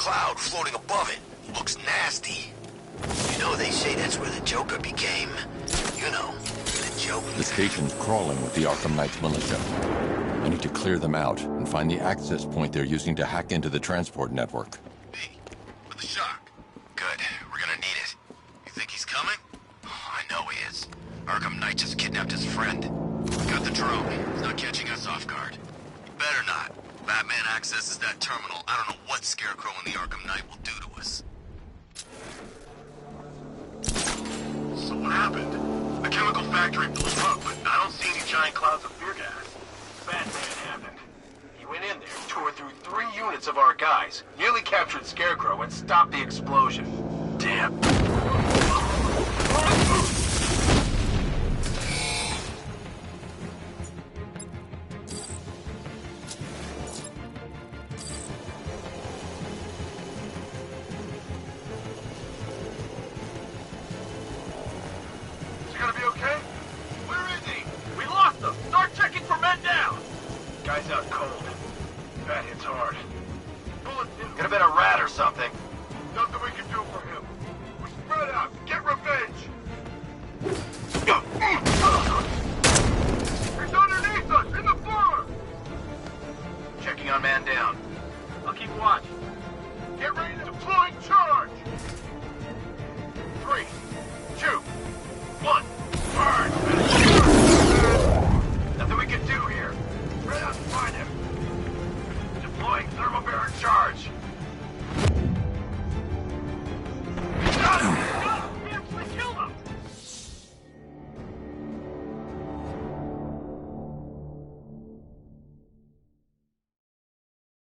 cloud floating above it. Looks nasty. You know they say that's where the Joker became. You know, the Joker. The station's crawling with the Arkham Knight's militia. I need to clear them out and find the access point they're using to hack into the transport network. Me, with the shock. Good, we're gonna need it. You think he's coming? Oh, I know he is. Arkham Knight just kidnapped his friend. We got the drone. He's not catching us off guard. He better not. Batman accesses that terminal. I don't know what Scarecrow and the Arkham Knight will do to us. So what happened? The chemical factory blew up, but I don't see any giant clouds of fear gas. Batman happened. He went in there, tore through 3 units of our guys, nearly captured Scarecrow, and stopped the explosion. Damn.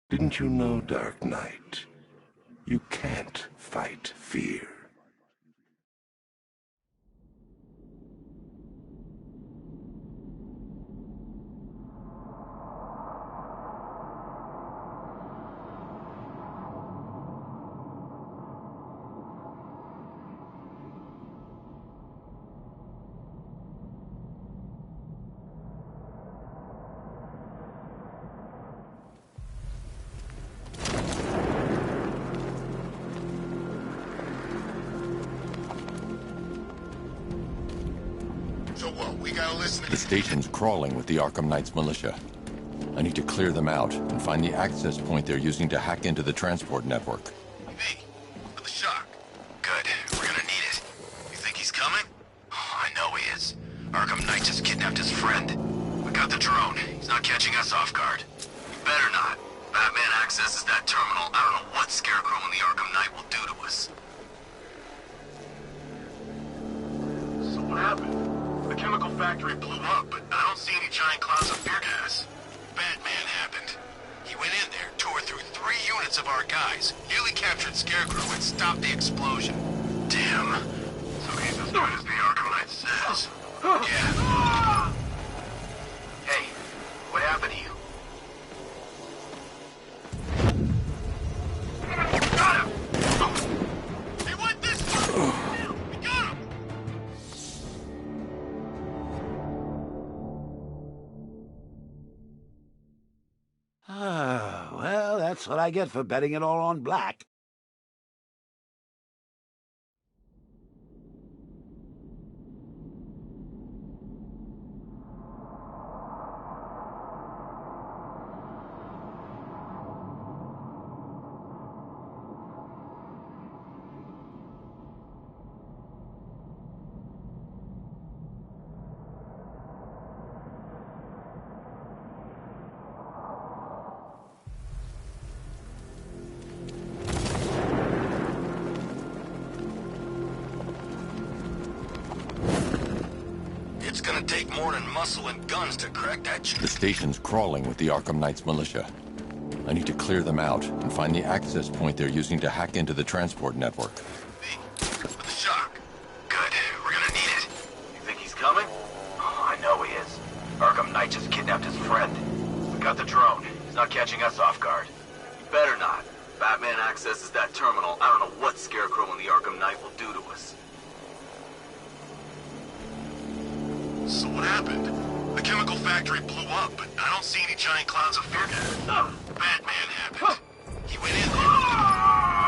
Didn't you know, Dark Knight? You can't fight fear. The station's crawling with the Arkham Knight's militia. I need to clear them out and find the access point they're using to hack into the transport network. Me, with the shock. Good, we're gonna need it. You think he's coming? Oh, I know he is. Arkham Knight just kidnapped his friend. We got the drone. He's not catching us off guard. He better not. Batman accesses that terminal. I don't know what Scarecrow and the Arkham Knight will do to us. So what happened? The chemical factory blew up, but I don't see any giant clouds of fear gas. Batman happened. He went in there, tore through 3 units of our guys, nearly captured Scarecrow, and stopped the explosion. Damn. So he's as good as the Arkham Knight says. Yeah. Hey, what happened to you? Got him! He went this way! We got him! Well, that's what I get for betting it all on black. It's gonna take more than muscle and guns to crack that. The station's crawling with the Arkham Knight's militia. I need to clear them out and find the access point they're using to hack into the transport network. Me, with the shock. Good, we're gonna need it. You think he's coming? Oh, I know he is. Arkham Knight just kidnapped his friend. We got the drone. He's not catching us off guard. He better not. Batman accesses that terminal. I don't know what Scarecrow and the Arkham Knight will do to us. So what happened? The chemical factory blew up, but I don't see any giant clouds of fear gas. Batman happened. He went in there.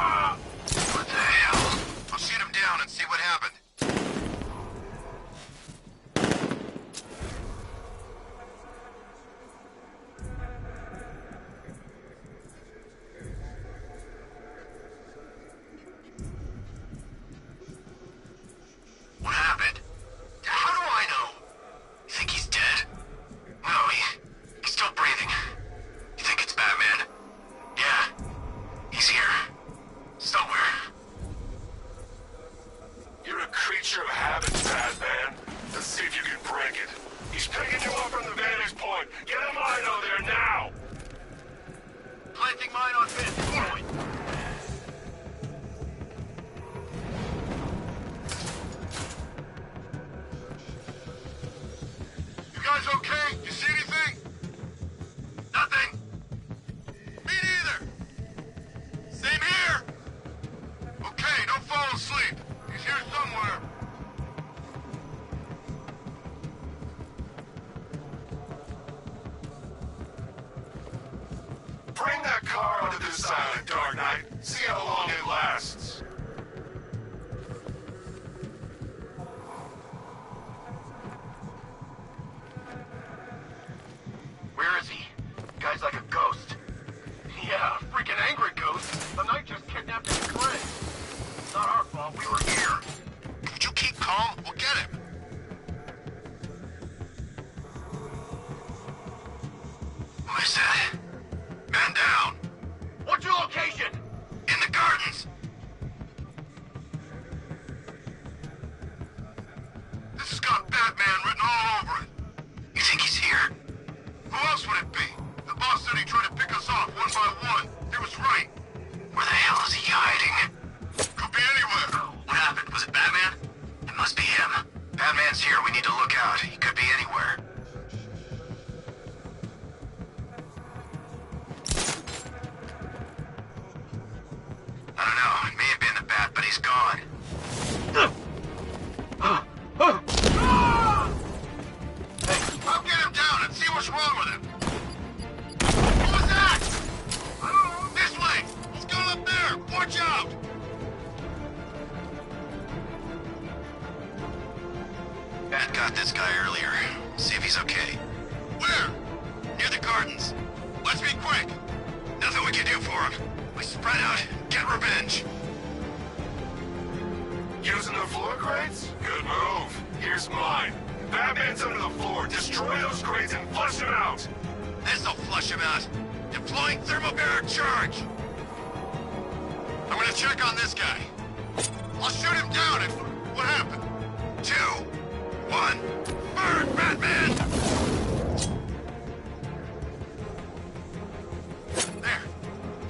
creature of habit, Batman. Let's see if you can break it. He's picking you up from the vantage point. Get a mine there now! Planting mine on vantage point. You guys okay? You see anything? Nothing. Me neither. Same here. Okay, don't fall asleep. He's here somewhere. Bring that car onto this island, Dark Knight. See how long it lasts. Where is he? Guy's like a ghost. Yeah, a freaking angry ghost. The Knight just kidnapped his friend. It's not our fault, we were here. Could you keep calm? We'll get him. What is that? Man down. What's your location? In the gardens. This has got Batman written all over it. You think he's here? Who else would it be? The boss said he tried to pick us off one by one. He was right. Where the hell is he hiding? Could be anywhere. What happened? Was it Batman? It must be him. Batman's here. We need to look out. He could be anywhere. I don't know. It may have been the Bat, but he's gone. Hey, I'll get him down and see what's wrong with him. What was that? I don't know. This way. He's going up there. Watch out. Bat got this guy earlier. See if he's okay. Where? Near the gardens. Let's be quick. Nothing we can do for him. We spread out, get revenge. Using the floor crates? Good move. Here's mine. Batman's under the floor. Destroy those crates and flush him out. This'll flush him out. Deploying thermobaric charge. I'm gonna check on this guy. I'll shoot him down if... What happened? 2, 1, burn, Batman! There.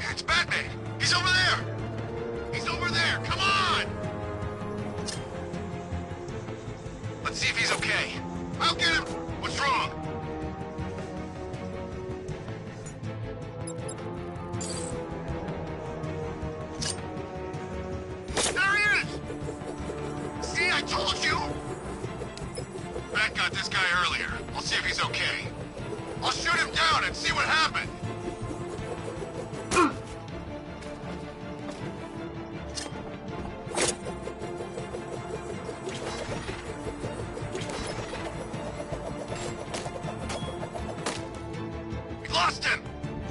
It's Batman. He's over there. He's over there. Come on! Let's see if he's okay. I'll get him. What's wrong? There he is! See, I told you! Bat got this guy earlier. I'll see if he's okay. I'll shoot him down and see what happened. We lost him!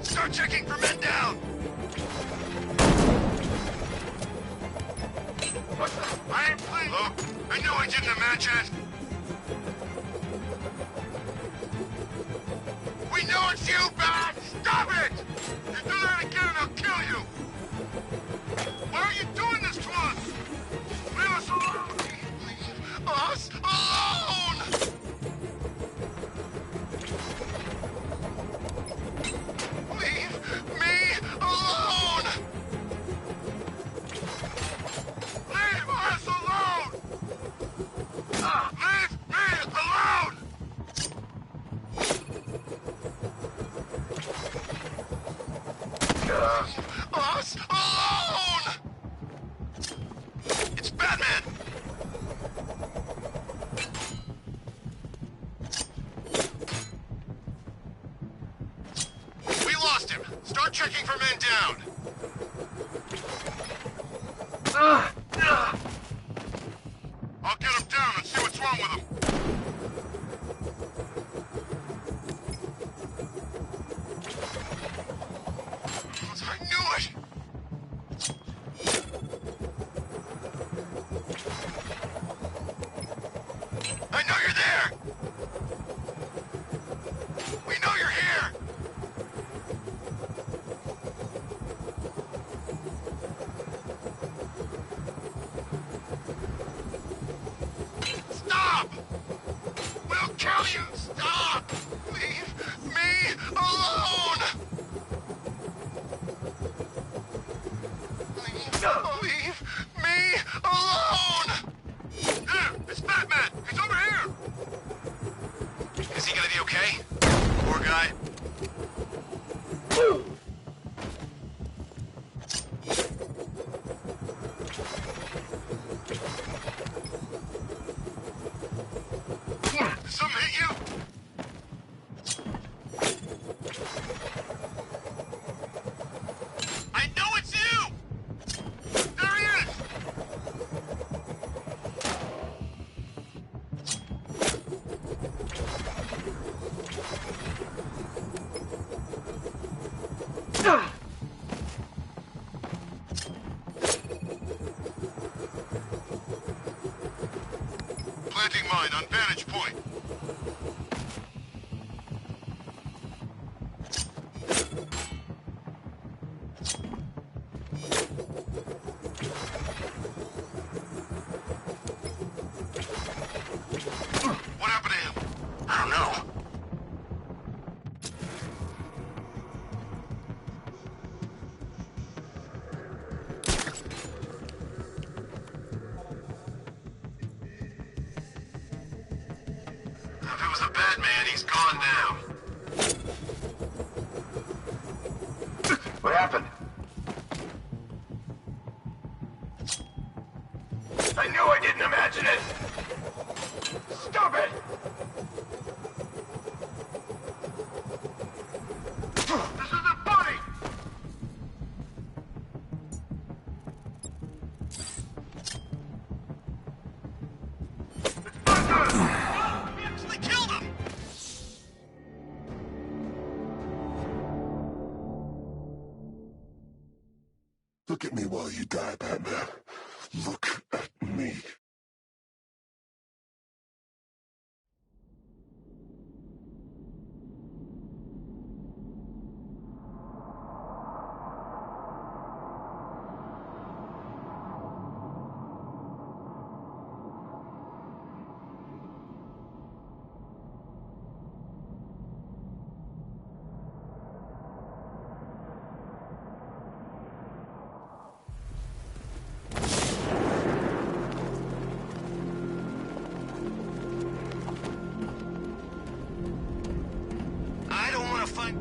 Start checking for men down! I ain't playing. Look, I knew I didn't imagine it. We know it's you, Bat! Stop it! You do that again and I'll kill you! Why are you doing this to us? Leave us alone! Leave us alone! Leave me alone! Leave us alone! Leave me alone! Us alone! It's Batman! We lost him. Start checking for men down. I'll get him down and see what's wrong with him. I knew it! I know you're there! We know you're here! Planting mine on vantage point. What happened to him? I don't know. If it was a bad man, he's gone now. What happened? I knew I didn't imagine it! Stop it! This isn't funny! It's not good! We actually killed him! Look at me while you die, Batman. Look at me. I don't want to fight.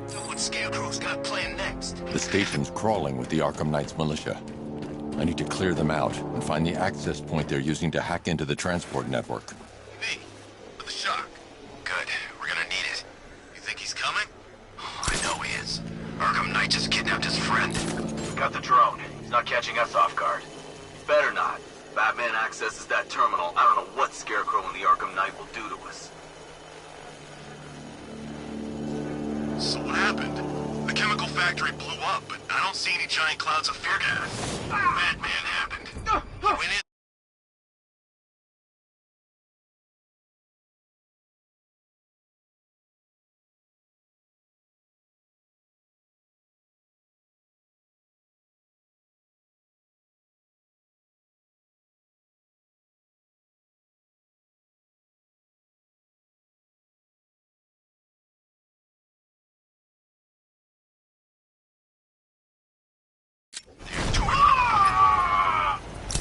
So what Scarecrow's got planned next? The station's crawling with the Arkham Knight's militia. I need to clear them out and find the access point they're using to hack into the transport network. Me. With the shock. Good. We're gonna need it. You think he's coming? Oh, I know he is. Arkham Knight just kidnapped his friend. Got the drone. He's not catching us off guard. Better not. Batman accesses that terminal. I don't know what Scarecrow and the Arkham Knight will do to us. So what happened? The chemical factory blew up, but I don't see any giant clouds of fear gas. Batman happened. He went in.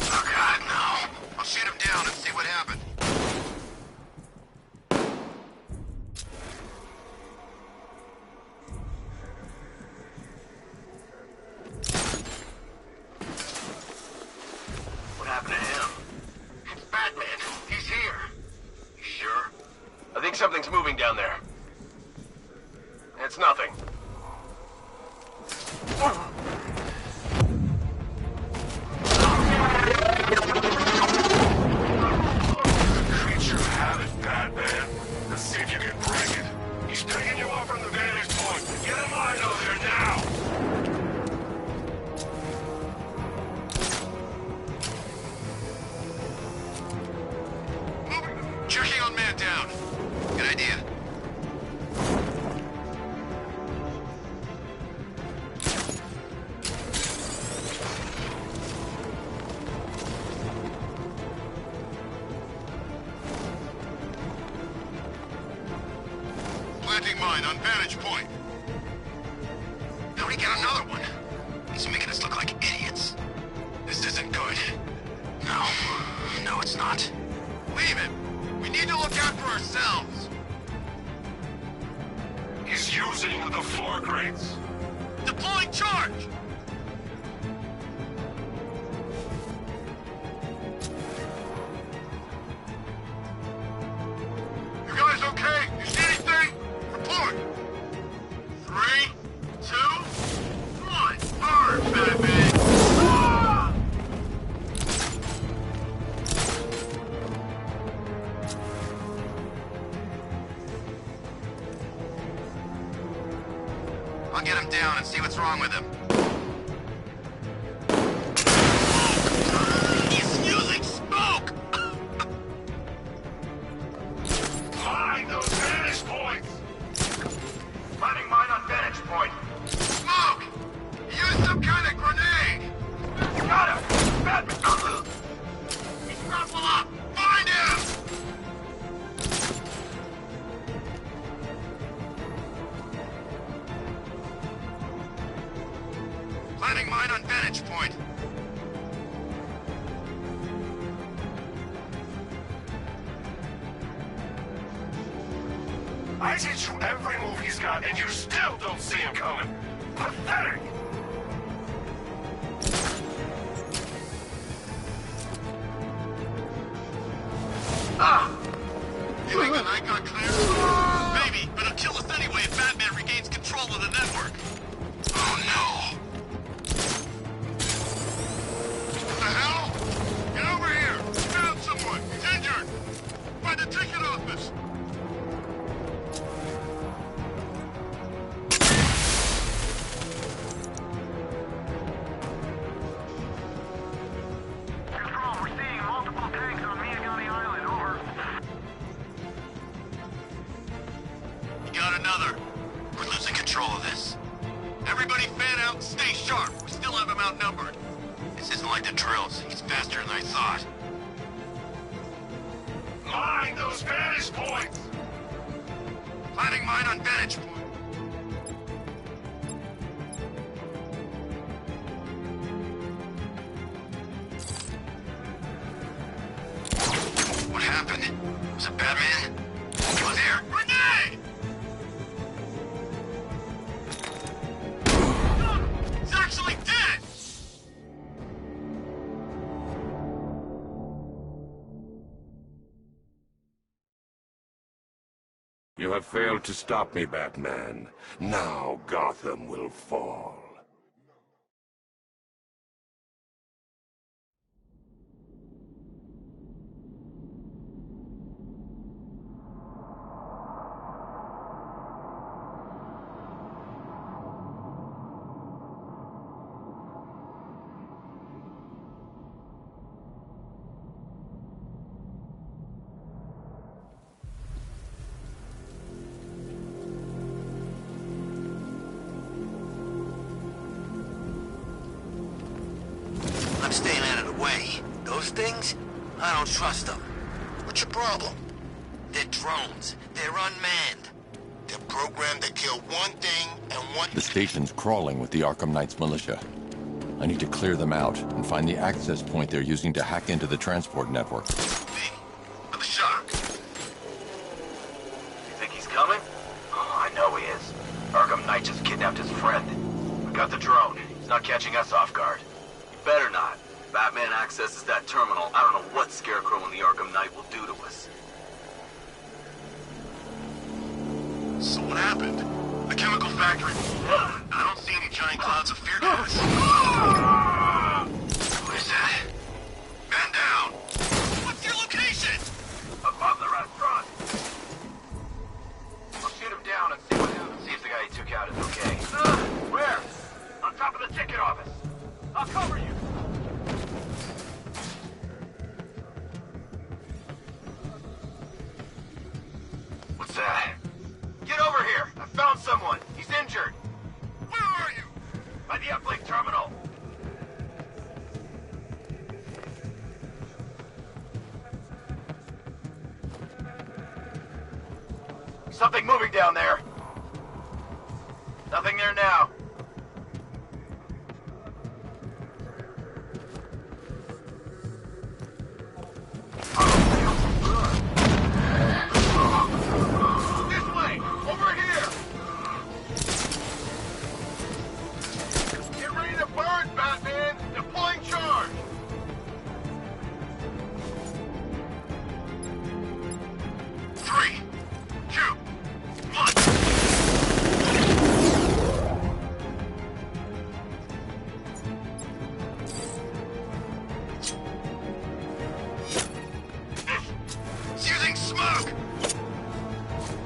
Oh God, no. I'll shoot him down and see what happened. What happened to him? It's Batman. He's here. You sure? I think something's moving down there. It's nothing. Creature have it, Batman. Let's see if you can break it. He's picking you up from the vantage point. Get him line over there now! Checking on man down. Good idea. Planting mine on vantage point. How'd he get another one? He's making us look like idiots. This isn't good. No, it's not. Leave it. We need to look out for ourselves. He's using the floor grates. Deploying charge! You guys okay? You see anything? Report! 3, 2, 1. Burn, Batman! Ah! I'll get him down and see what's wrong with him. He's using smoke! Find those vantage points! Planting mine on vantage point. Smoke! Use some kind of grenade! Got him! Batman! He's ruffle up! Find him! Planting mine on vantage point. I teach you every move he's got, and you still don't see him coming. Pathetic! You think the night got clear? Maybe, but it'll kill us anyway if Batman regains control of the network. Oh no! What the hell? Get over here! Found someone! He's injured! By the ticket office! Control, we're seeing multiple tanks on Miyagami Island, over. You got another. We're losing control of this. Everybody fan out and stay sharp. We still have him outnumbered. This isn't like the drills. He's faster than I thought. Mine those vantage points! Planting mine on vantage point. What happened? Was it Batman? Over there! Grenade! He's actually dead! You have failed to stop me, Batman. Now Gotham will fall. I'm staying out of the way. Those things? I don't trust them. What's your problem? They're drones. They're unmanned. They're programmed to kill one thing and one... The station's crawling with the Arkham Knight's militia. I need to clear them out and find the access point they're using to hack into the transport network. Me. For the shock. You think he's coming? Oh, I know he is. Arkham Knight just kidnapped his friend. We got the drone. He's not catching us off guard. He better not. Batman accesses that terminal. I don't know what Scarecrow and the Arkham Knight will do to us. So what happened? The chemical factory. I don't see any giant clouds of fear gas. What is that? Man down! What's your location? Above the restaurant! I'll shoot him down and see what happens. See if the guy he took out is okay. Where? On top of the ticket office. I'll cover you. What's that? Get over here! I found someone! He's injured! Where are you? By the uplink terminal! Something moving down there! Nothing there now. This way! Over here! Get ready to burn, Batman! Deploying charge! Three, two, one. It's using smoke!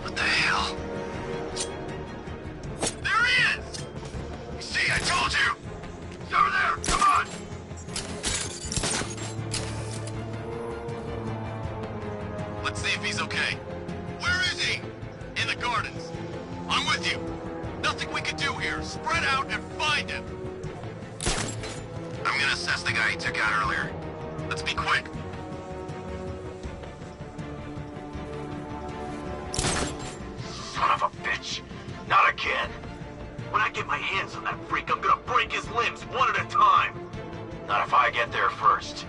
What the hell? There he is! Let's see if he's okay. Where is he? In the gardens. I'm with you. Nothing we can do here. Spread out and find him. I'm gonna assess the guy he took out earlier. Let's be quick. Son of a bitch. Not again. When I get my hands on that freak, I'm gonna break his limbs one at a time. Not if I get there first.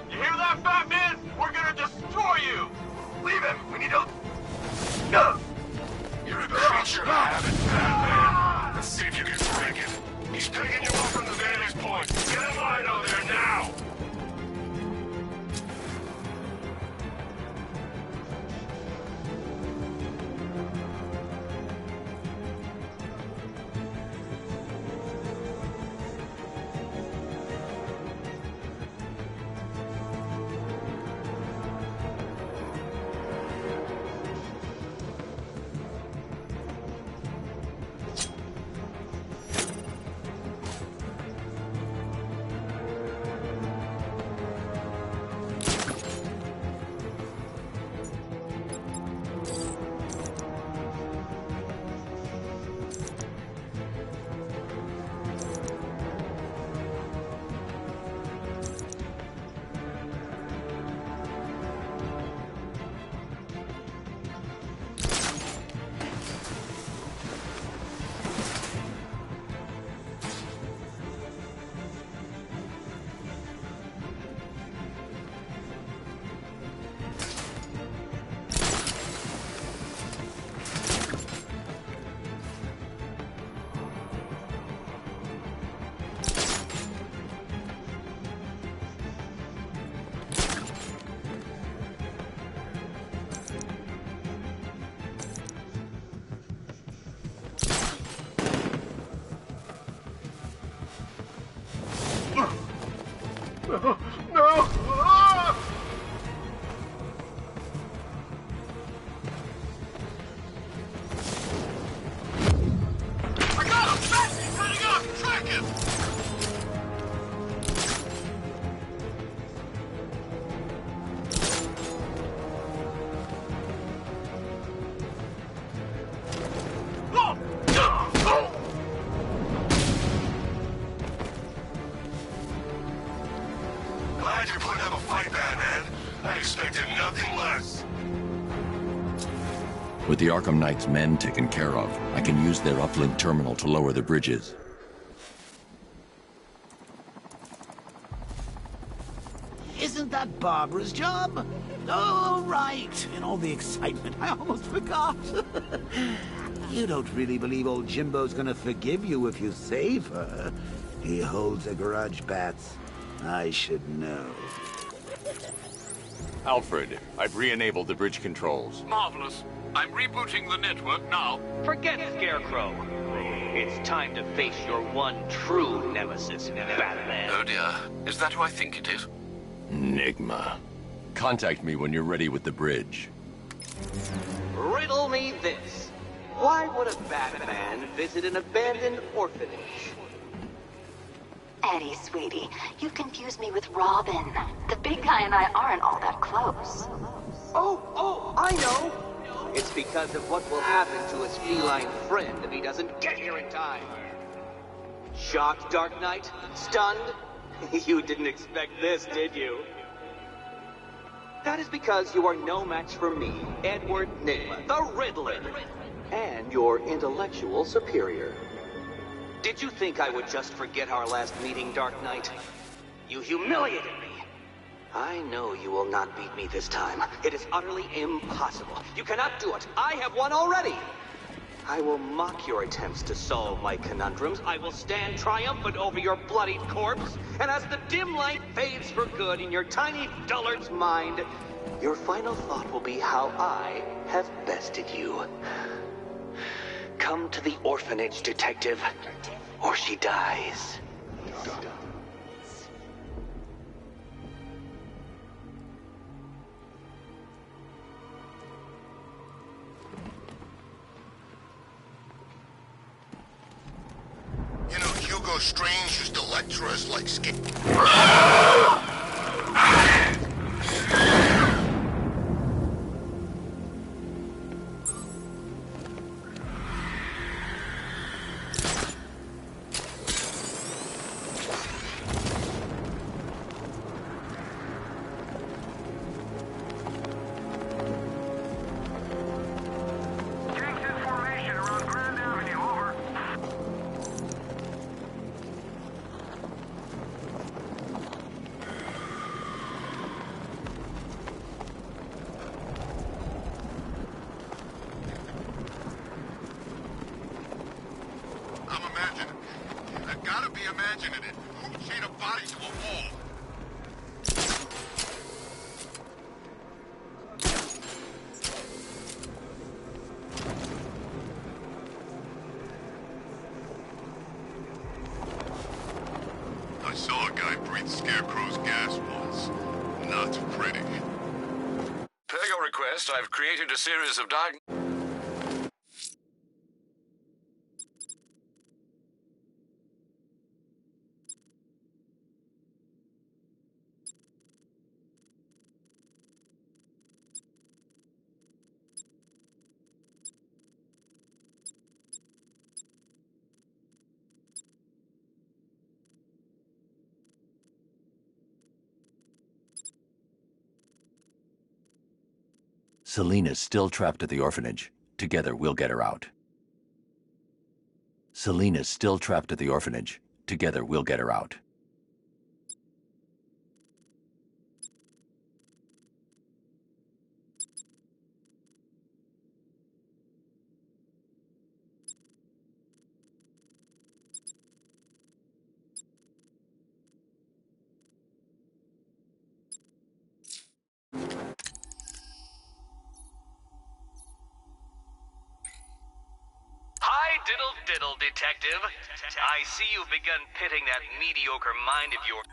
You hear that, Batman? We're gonna destroy you! Leave him. We need to... No! You're a creature of habit, Batman. Let's see if you can break it. He's taking you off from the vantage point. Get in line out there now! No! Ah! I got him! Fast! He's heading up! Track him! Glad you're putting up a fight, Batman. I expected nothing less. With the Arkham Knight's men taken care of, I can use their uplink terminal to lower the bridges. Isn't that Barbara's job? Oh, right. In all the excitement, I almost forgot. You don't really believe old Jimbo's gonna forgive you if you save her. He holds a grudge, Bats. I should know. Alfred, I've re-enabled the bridge controls. Marvelous. I'm rebooting the network now. Forget Scarecrow. It's time to face your one true nemesis, Batman. Oh dear. Is that who I think it is? Enigma. Contact me when you're ready with the bridge. Riddle me this. Why would a Batman visit an abandoned orphanage? Eddie, sweetie, you confused me with Robin. The big guy and I aren't all that close. Oh, I know! It's because of what will happen to his feline friend if he doesn't get here in time. Shocked, Dark Knight? Stunned? You didn't expect this, did you? That is because you are no match for me, Edward Nygma, the Riddler, and your intellectual superior. Did you think I would just forget our last meeting, Dark Knight? You humiliated me. I know you will not beat me this time. It is utterly impossible. You cannot do it. I have won already. I will mock your attempts to solve my conundrums. I will stand triumphant over your bloodied corpse. And as the dim light fades for good in your tiny dullard's mind, your final thought will be how I have bested you. Come to the orphanage, detective, or she dies. You know, Hugo Strange used to lecture us like skate. be imagining it. Who would chain a body to a wall? I saw a guy breathe Scarecrow's gas once. Not pretty. Per your request, I've created a series of Selena's still trapped at the orphanage. Together, we'll get her out. Selena's still trapped at the orphanage. Together, we'll get her out. Hi, diddle diddle, detective. I see you've begun pitting that mediocre mind of yours.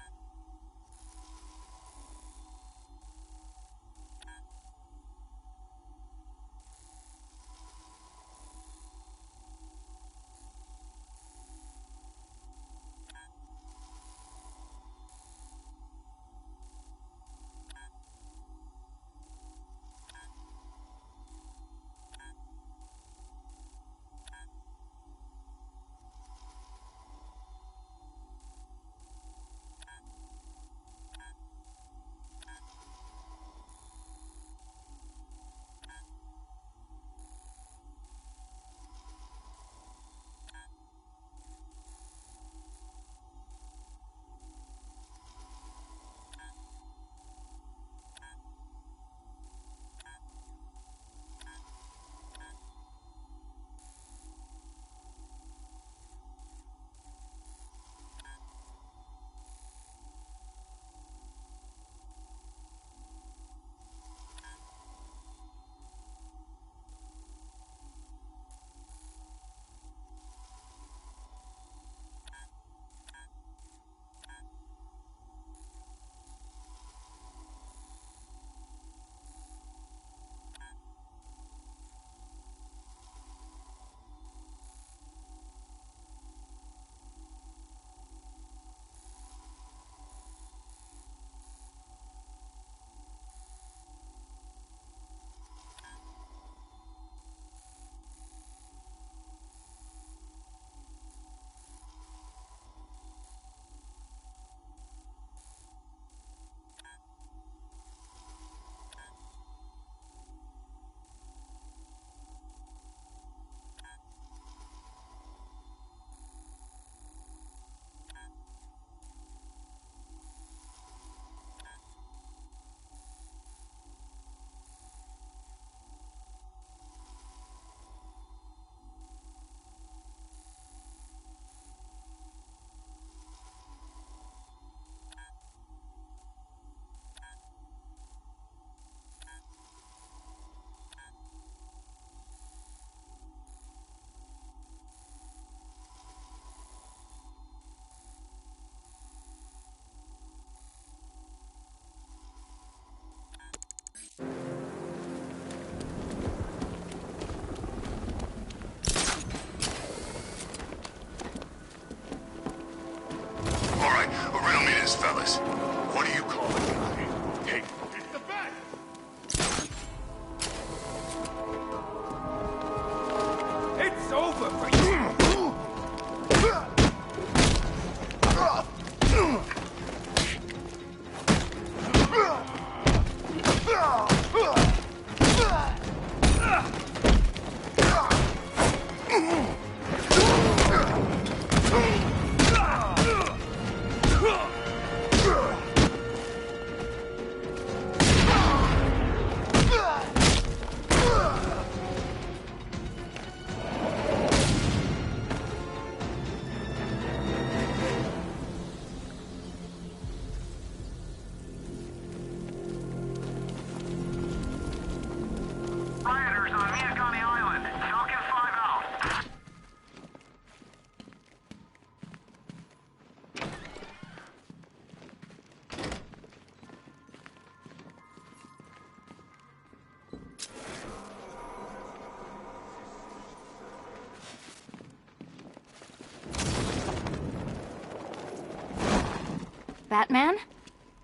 Batman?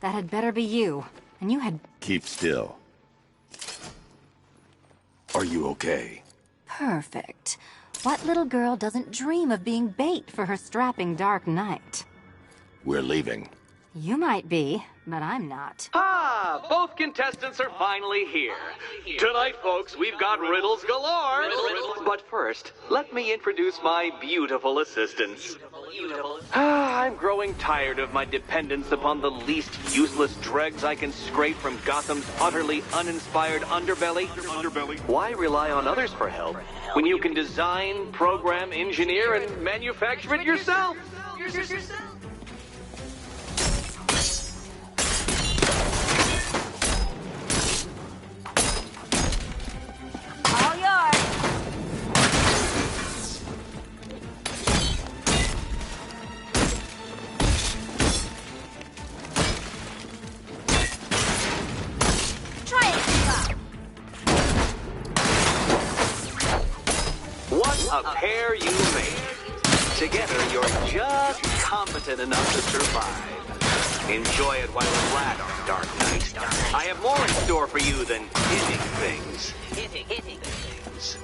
That had better be you. And you had... Keep still. Are you okay? Perfect. What little girl doesn't dream of being bait for her strapping Dark Knight? We're leaving. You might be, but I'm not. Ah, both contestants are finally here. Tonight, folks, we've got riddles galore. But first, let me introduce my beautiful assistants. I'm growing tired of my dependence upon the least useless dregs I can scrape from Gotham's utterly uninspired underbelly. Why rely on others for help when you can design, program, engineer, and manufacture it yourself? All yours. Try it, Eva. What a pair you make. Together, you're just competent enough to survive. Enjoy it while it lasts, Dark Knight. I have more in store for you than hitting things. Hitting things.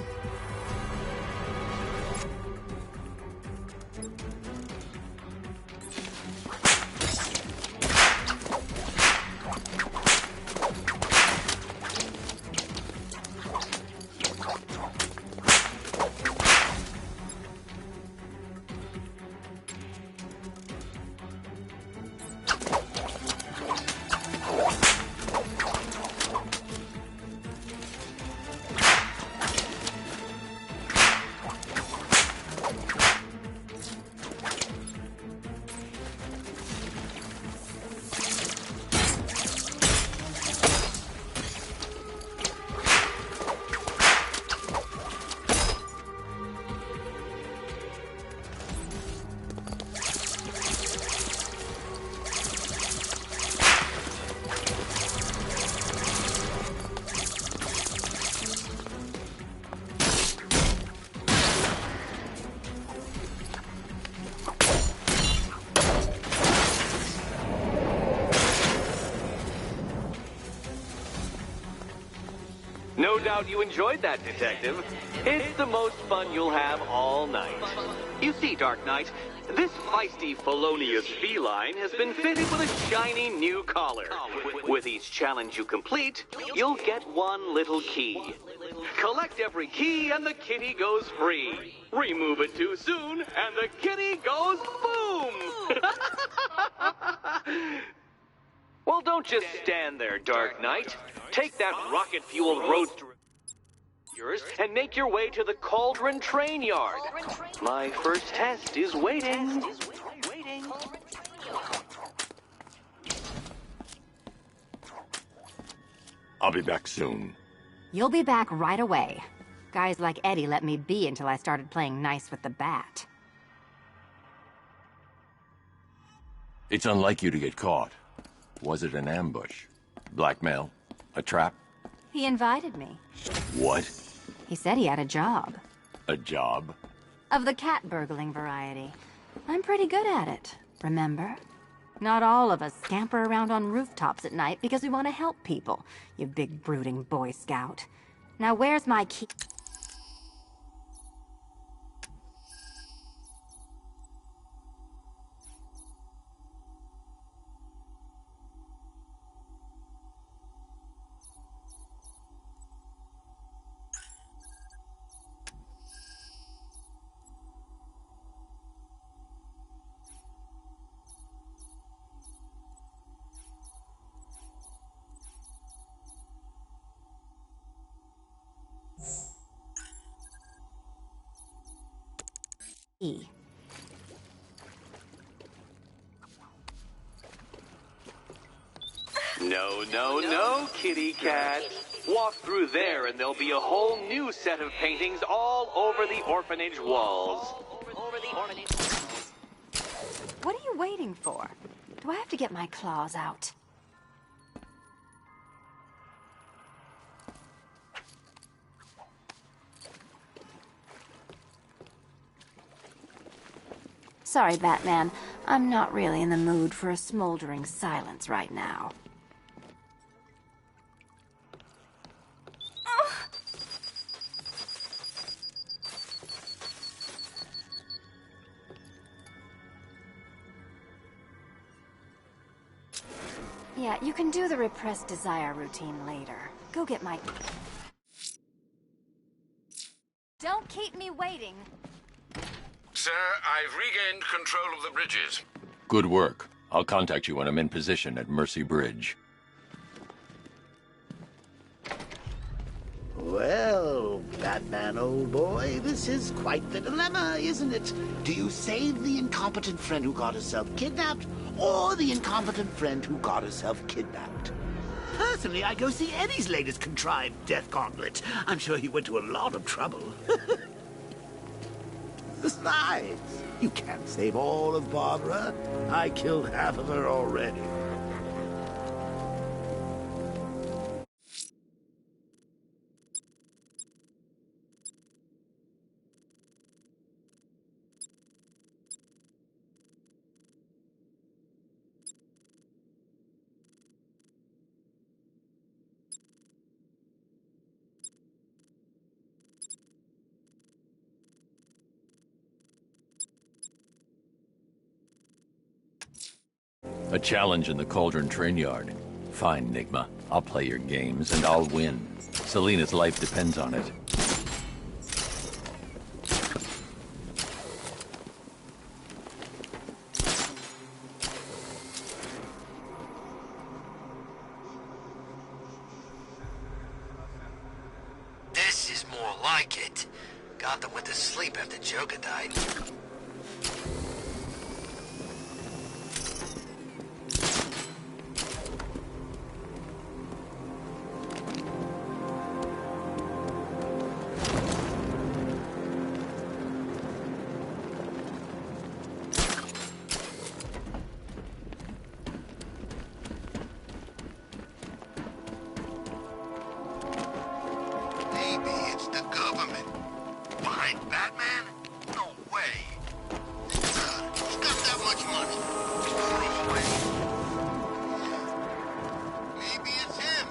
No doubt you enjoyed that, Detective. It's the most fun you'll have all night. You see, Dark Knight, this feisty, felonious feline has been fitted with a shiny new collar. With each challenge you complete, you'll get one little key. Collect every key and the kitty goes free. Remove it too soon and the kitty goes boom! Well, don't just stand there, Dark Knight. Take that rocket-fueled roadster of yours and make your way to the Cauldron Train Yard. My first test is waiting. I'll be back soon. You'll be back right away. Guys like Eddie let me be until I started playing nice with the bat. It's unlike you to get caught. Was it an ambush? Blackmail? A trap? He invited me. What? He said he had a job. A job? Of the cat burgling variety. I'm pretty good at it, remember? Not all of us scamper around on rooftops at night because we want to help people, you big brooding Boy Scout. Now where's my key? No, kitty cat. Walk through there and there'll be a whole new set of paintings all over the orphanage walls. What are you waiting for? Do I have to get my claws out? Sorry, Batman. I'm not really in the mood for a smoldering silence right now. Yeah, you can do the repressed desire routine later. Go get my... Don't keep me waiting. Sir, I've regained control of the bridges. Good work. I'll contact you when I'm in position at Mercy Bridge. Well, Batman, old boy, this is quite the dilemma, isn't it? Do you save the incompetent friend who got herself kidnapped, or the incompetent friend who got herself kidnapped? Personally, I'd go see Eddie's latest contrived death gauntlet. I'm sure he went to a lot of trouble. Besides, you can't save all of Barbara. I killed half of her already. A challenge in the Cauldron train yard. Fine, Nigma. I'll play your games, and I'll win. Selina's life depends on it. This is more like it. Gotham went to sleep after Joker died. Maybe it's the government. Behind Batman? No way. He got that much money. Throw him away. Maybe it's him.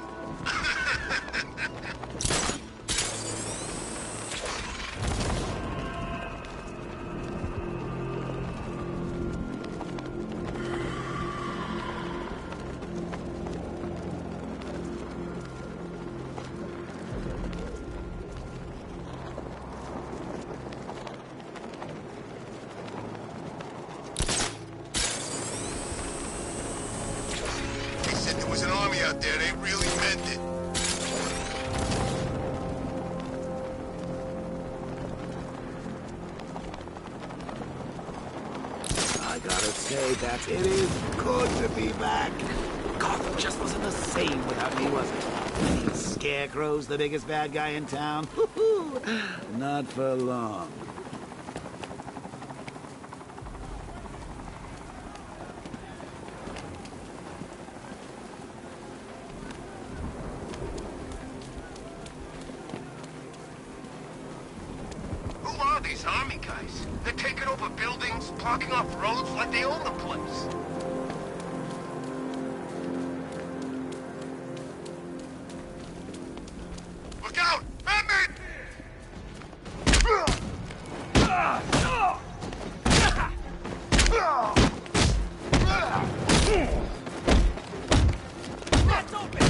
They said there was an army out there. They really meant it. I gotta say that it is good to be back. Gotham just wasn't the same without me, was it? Scarecrow's the biggest bad guy in town. Not for long. Who are these army guys? They're taking over buildings, blocking off roads like they own the place. Look out! Batman! That's open!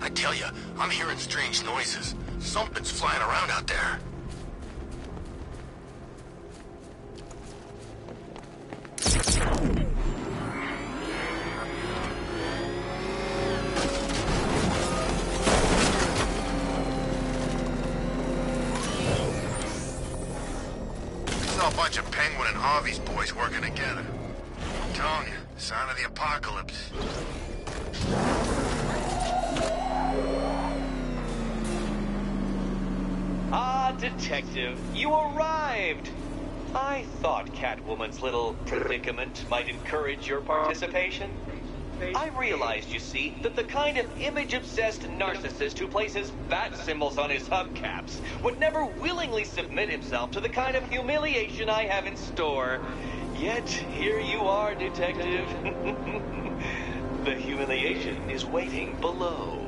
I tell you, I'm hearing strange noises. Something's flying around out there. bunch of Penguin and Harvey's boys working together. I'm telling you, sign of the apocalypse. Ah, Detective, you arrived! I thought Catwoman's little predicament might encourage your participation. I realized, you see, that the kind of image-obsessed narcissist who places bat symbols on his hubcaps would never willingly submit himself to the kind of humiliation I have in store. Yet, here you are, Detective. The humiliation is waiting below.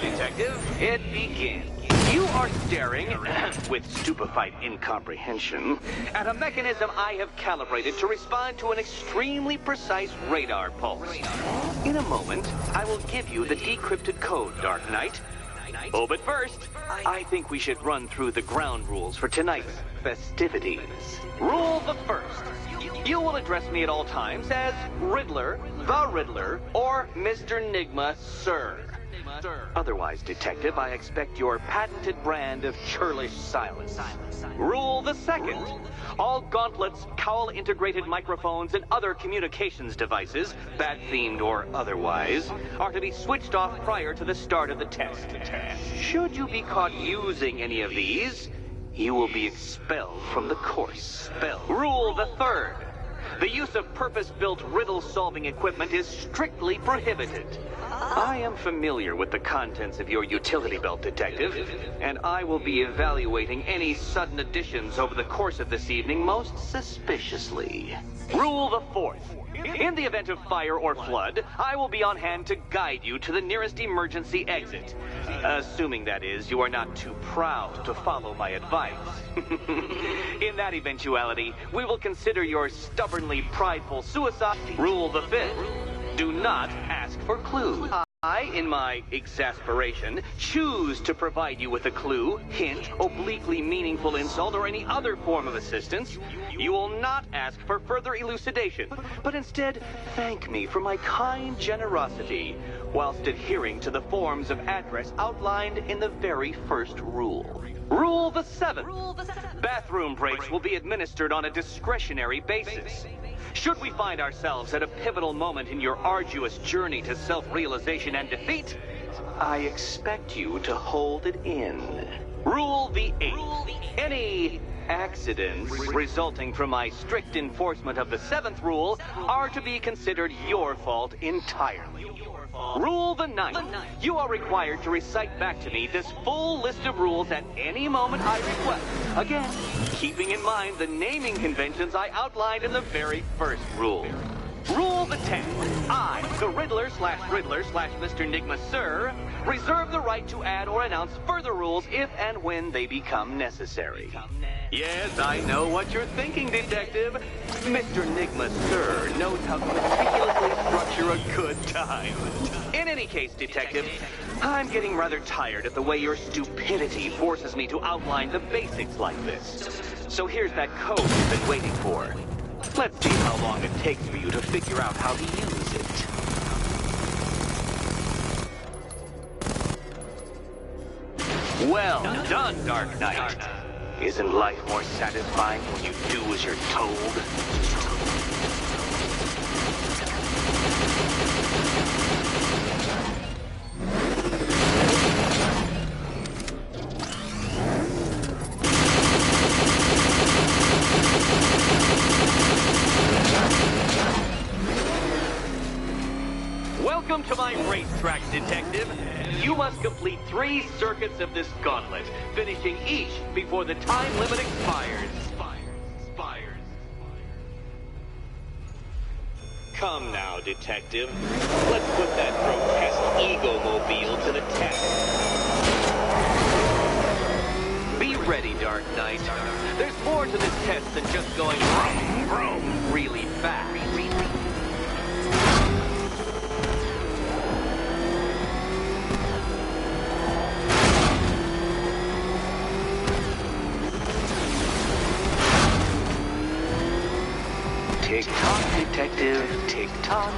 Detective, it begins. You are staring, with stupefied incomprehension, at a mechanism I have calibrated to respond to an extremely precise radar pulse. In a moment, I will give you the decrypted code, Dark Knight. Oh, but first, I think we should run through the ground rules for tonight's festivities. Rule the first. You will address me at all times as Riddler, the Riddler, or Mr. Nigma, sir. Otherwise, Detective, I expect your patented brand of churlish silence. Rule the second. All gauntlets, cowl-integrated microphones, and other communications devices, bat-themed or otherwise, are to be switched off prior to the start of the test. Should you be caught using any of these, you will be expelled from the course. Rule the third. The use of purpose-built riddle-solving equipment is strictly prohibited. I am familiar with the contents of your utility belt, Detective, and I will be evaluating any sudden additions over the course of this evening most suspiciously. Rule the fourth. In the event of fire or flood, I will be on hand to guide you to the nearest emergency exit. Assuming, that is, you are not too proud to follow my advice. In that eventuality, we will consider your stubbornly prideful suicide. Rule the fifth. Do not ask for clues. I, in my exasperation, choose to provide you with a clue, hint, obliquely meaningful insult, or any other form of assistance. You will not ask for further elucidation, but instead thank me for my kind generosity, whilst adhering to the forms of address outlined in the very first rule. Rule the seventh. Bathroom breaks will be administered on a discretionary basis. Should we find ourselves at a pivotal moment in your arduous journey to self-realization and defeat, I expect you to hold it in. Rule the eighth. Any accidents resulting from my strict enforcement of the seventh rule are to be considered your fault entirely. Rule the ninth. You are required to recite back to me this full list of rules at any moment I request. Again, keeping in mind the naming conventions I outlined in the very first rule. Rule the 10th. I, the Riddler/Mr. Nigma, sir, reserve the right to add or announce further rules if and when they become necessary. Yes, I know what you're thinking, Detective. Mr. Nigma, sir, knows how to meticulously structure a good time. In any case, Detective, I'm getting rather tired of the way your stupidity forces me to outline the basics like this. So here's that code you've been waiting for. Let's see how long it takes for you to figure out how to use it. Well done, Dark Knight. Isn't life more satisfying when you do as you're told? Welcome to my racetrack, Detective. You must complete 3 circuits of this gauntlet, finishing each before the time limit expires. Come now, Detective. Let's put that grotesque ego-mobile to the test. Be ready, Dark Knight. There's more to this test than just going vroom, vroom really fast. Tick-tock, Detective. detective. Tick-tock.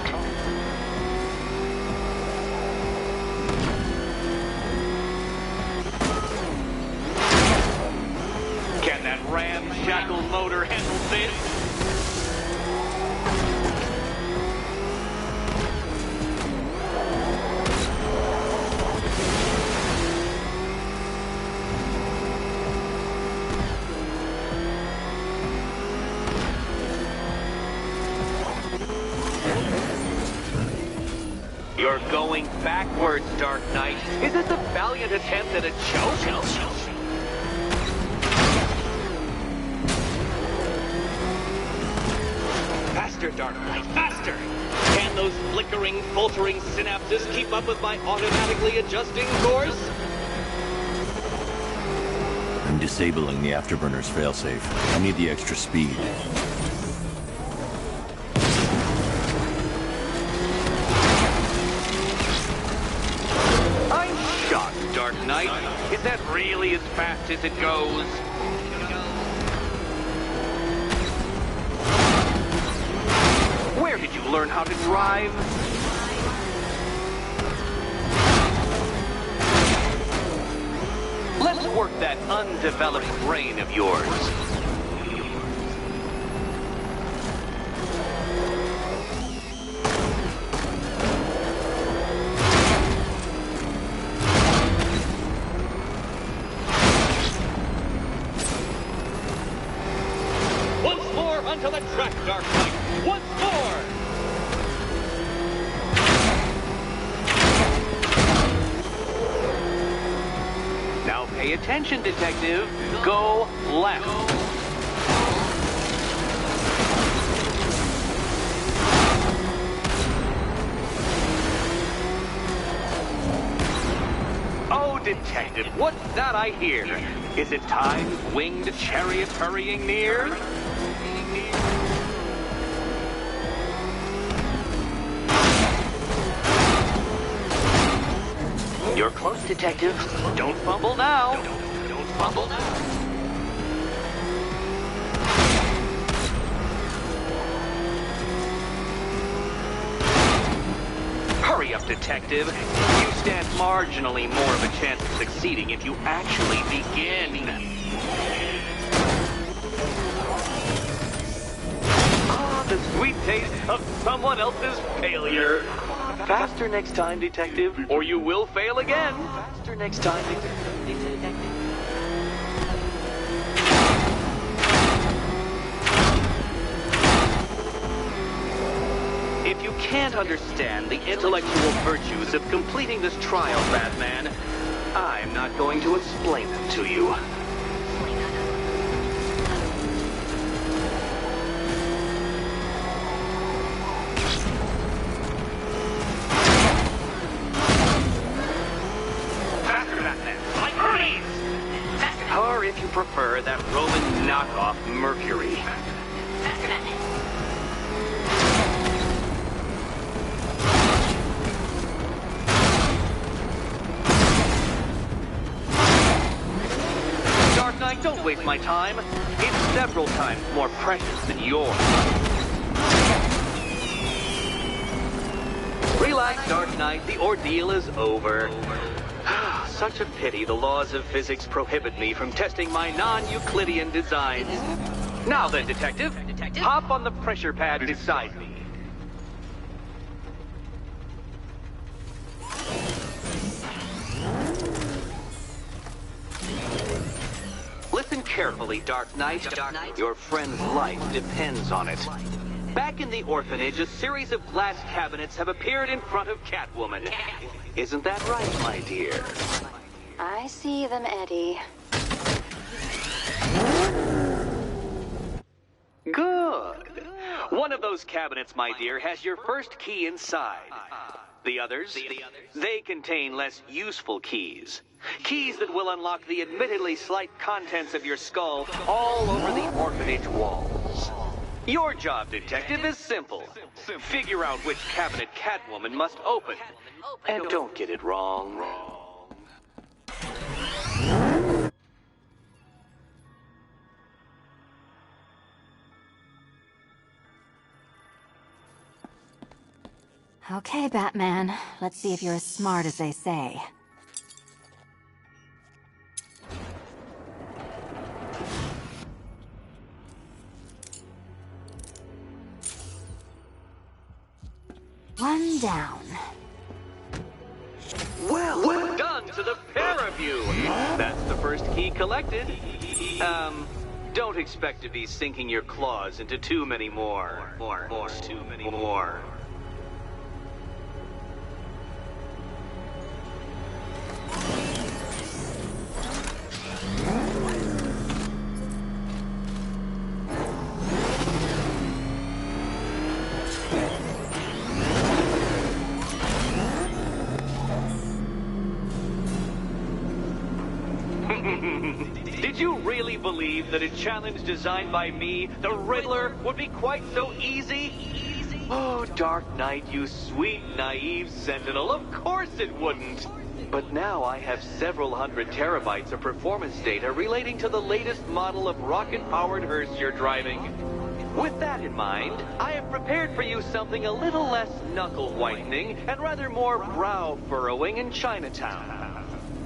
Can that ramshackle motor handle this? You're going backwards, Dark Knight. Is this a valiant attempt at a joke? Faster, Dark Knight, faster! Can those flickering, faltering synapses keep up with my automatically adjusting course? I'm disabling the afterburner's failsafe. I need the extra speed. I'm shocked, Dark Knight. Is that really as fast as it goes? Where did you learn how to drive? Let's work that undeveloped brain of yours. Once more onto the track, Dark Knight. Once more! Now pay attention, detective. Go left. Oh, detective, what's that I hear? Is it time's winged chariot hurrying near? You're close, detective. Don't fumble now. Don't fumble now. Hurry up, detective. You stand marginally more of a chance of succeeding if you actually begin. Ah, the sweet taste of someone else's failure. Faster next time, detective, or you will fail again. Faster next time, detective. If you can't understand the intellectual virtues of completing this trial, Batman, I'm not going to explain them to you. Or if you prefer, that Roman knockoff Mercury. Dark Knight, don't waste my time. It's several times more precious than yours. Relax, Dark Knight. The ordeal is over. Such a pity the laws of physics prohibit me from testing my non-Euclidean designs. Now then, detective, hop on the pressure pad beside me. Listen carefully, Dark Knight. Your friend's life depends on it. Back in the orphanage, a series of glass cabinets have appeared in front of Catwoman. Isn't that right, my dear? I see them, Eddie. Good. One of those cabinets, my dear, has your first key inside. The others, they contain less useful keys. Keys that will unlock the admittedly slight contents of your skull all over the orphanage walls. Your job, detective, is simple. Figure out which cabinet Catwoman must open. And don't get it wrong. Okay, Batman. Let's see if you're as smart as they say. One down. Well done to the pair of you. That's the first key collected. Don't expect to be sinking your claws into too many more. Too many more. Did you really believe that a challenge designed by me, the Riddler, would be quite so easy? Oh, Dark Knight, you sweet, naive sentinel, of course it wouldn't. But now I have several hundred terabytes of performance data relating to the latest model of rocket-powered hearse you're driving. With that in mind, I have prepared for you something a little less knuckle-whitening and rather more brow-furrowing in Chinatown.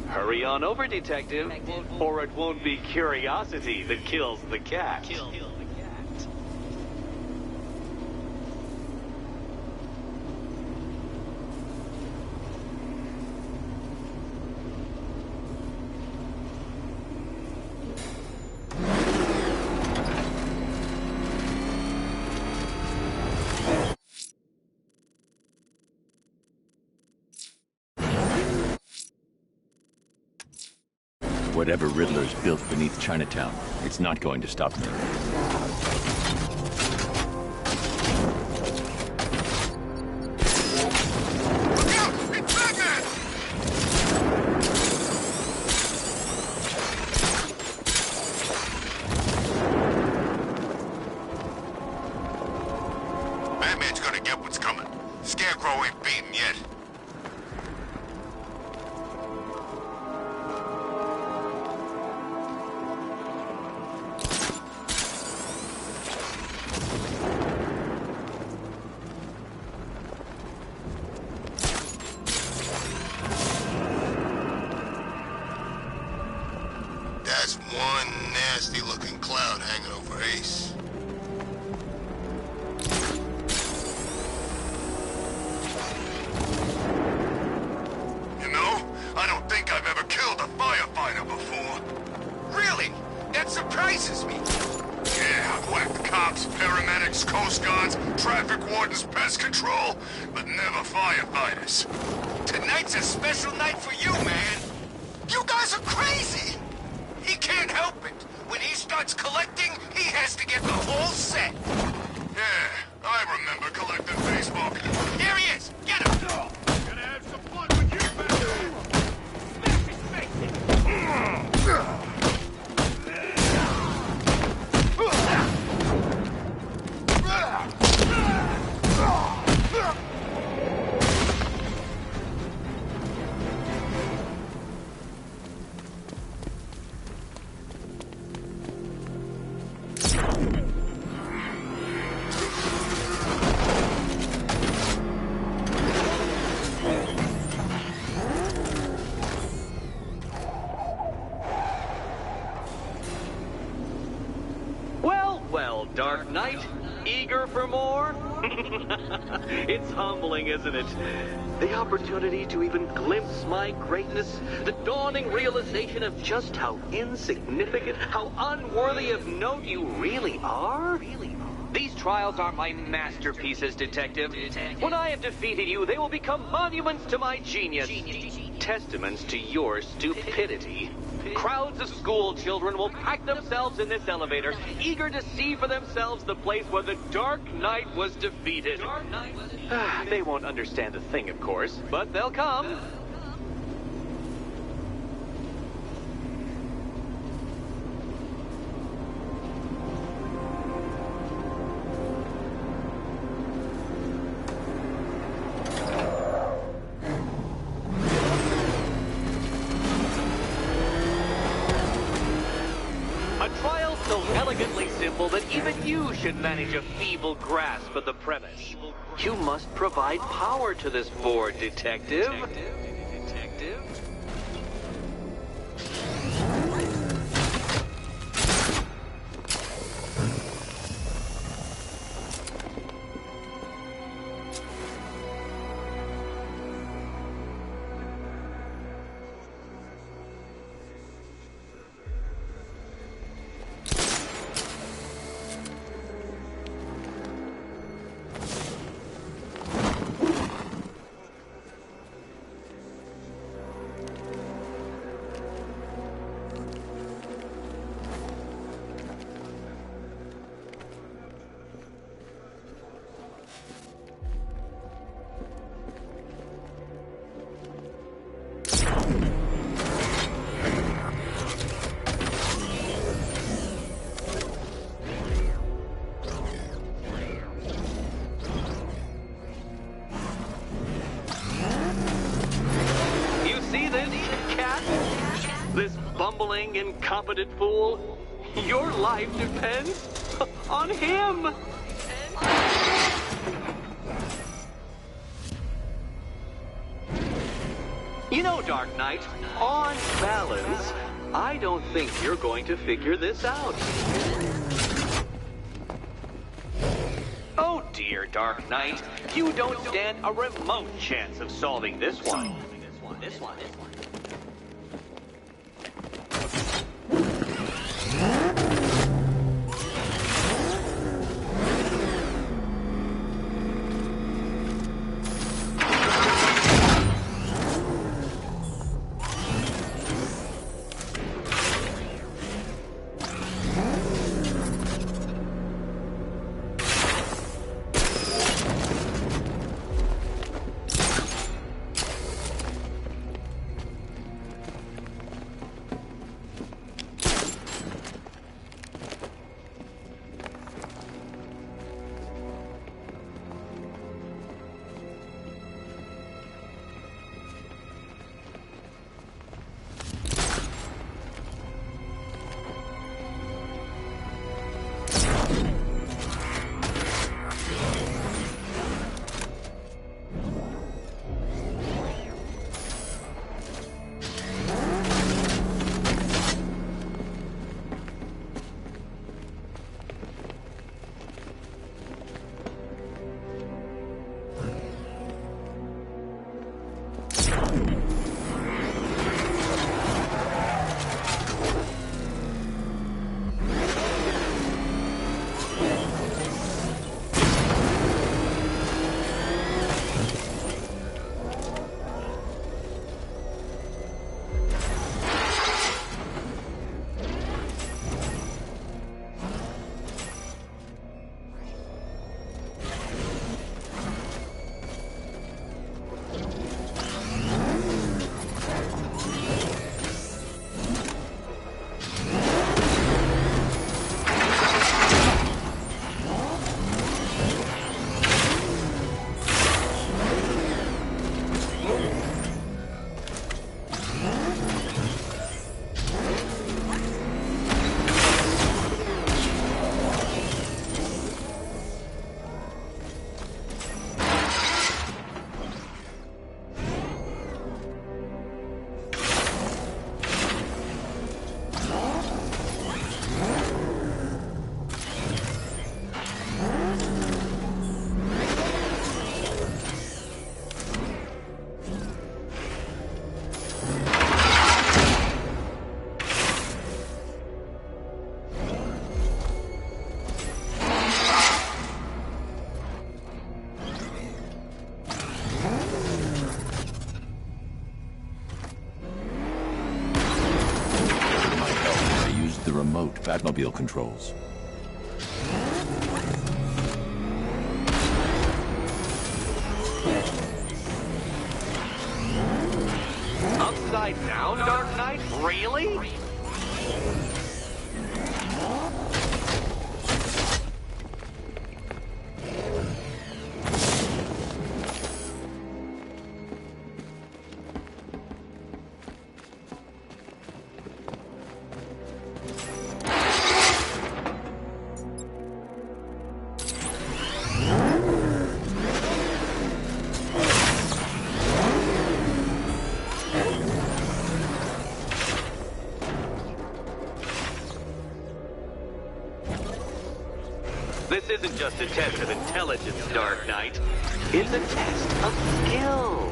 Hurry on over, Detective, or it won't be curiosity that kills the cat. Whatever Riddler's built beneath Chinatown, it's not going to stop me. Batman's gonna get what's coming. Scarecrow ain't beaten yet. That's one nasty-looking cloud hanging over Ace. You know, I don't think I've ever killed a firefighter before. Really? That surprises me. Yeah, I've whacked cops, paramedics, coast guards, traffic wardens, pest control, but never firefighters. Tonight's a special night for you, man. You guys are crazy! He can't help it. When he starts collecting, he has to get the whole set. Yeah, I remember collecting baseball. Here he is! Get him! Gonna have some fun with you, man! Smash his face! Well, Dark Knight, eager for more? It's humbling, isn't it? The opportunity to even glimpse my greatness, the dawning realization of just how insignificant, how unworthy of note you really are? These trials are my masterpieces, Detective. When I have defeated you, they will become monuments to my genius, testaments to your stupidity. Crowds of school children will pack themselves in this elevator, eager to see for themselves the place where the Dark Knight was defeated. They won't understand a thing, of course, but they'll come. A trial so elegantly simple that even you should manage a feeble grasp of the premise. You must provide power to this board, Detective. Bumbling, incompetent fool. Your life depends on him. You know, Dark Knight, on balance, I don't think you're going to figure this out. Oh dear, Dark Knight, you don't stand a remote chance of solving this one. This one. Batmobile controls. Upside down, Dark Knight? Really? This isn't just a test of intelligence, Dark Knight. It's a test of skill.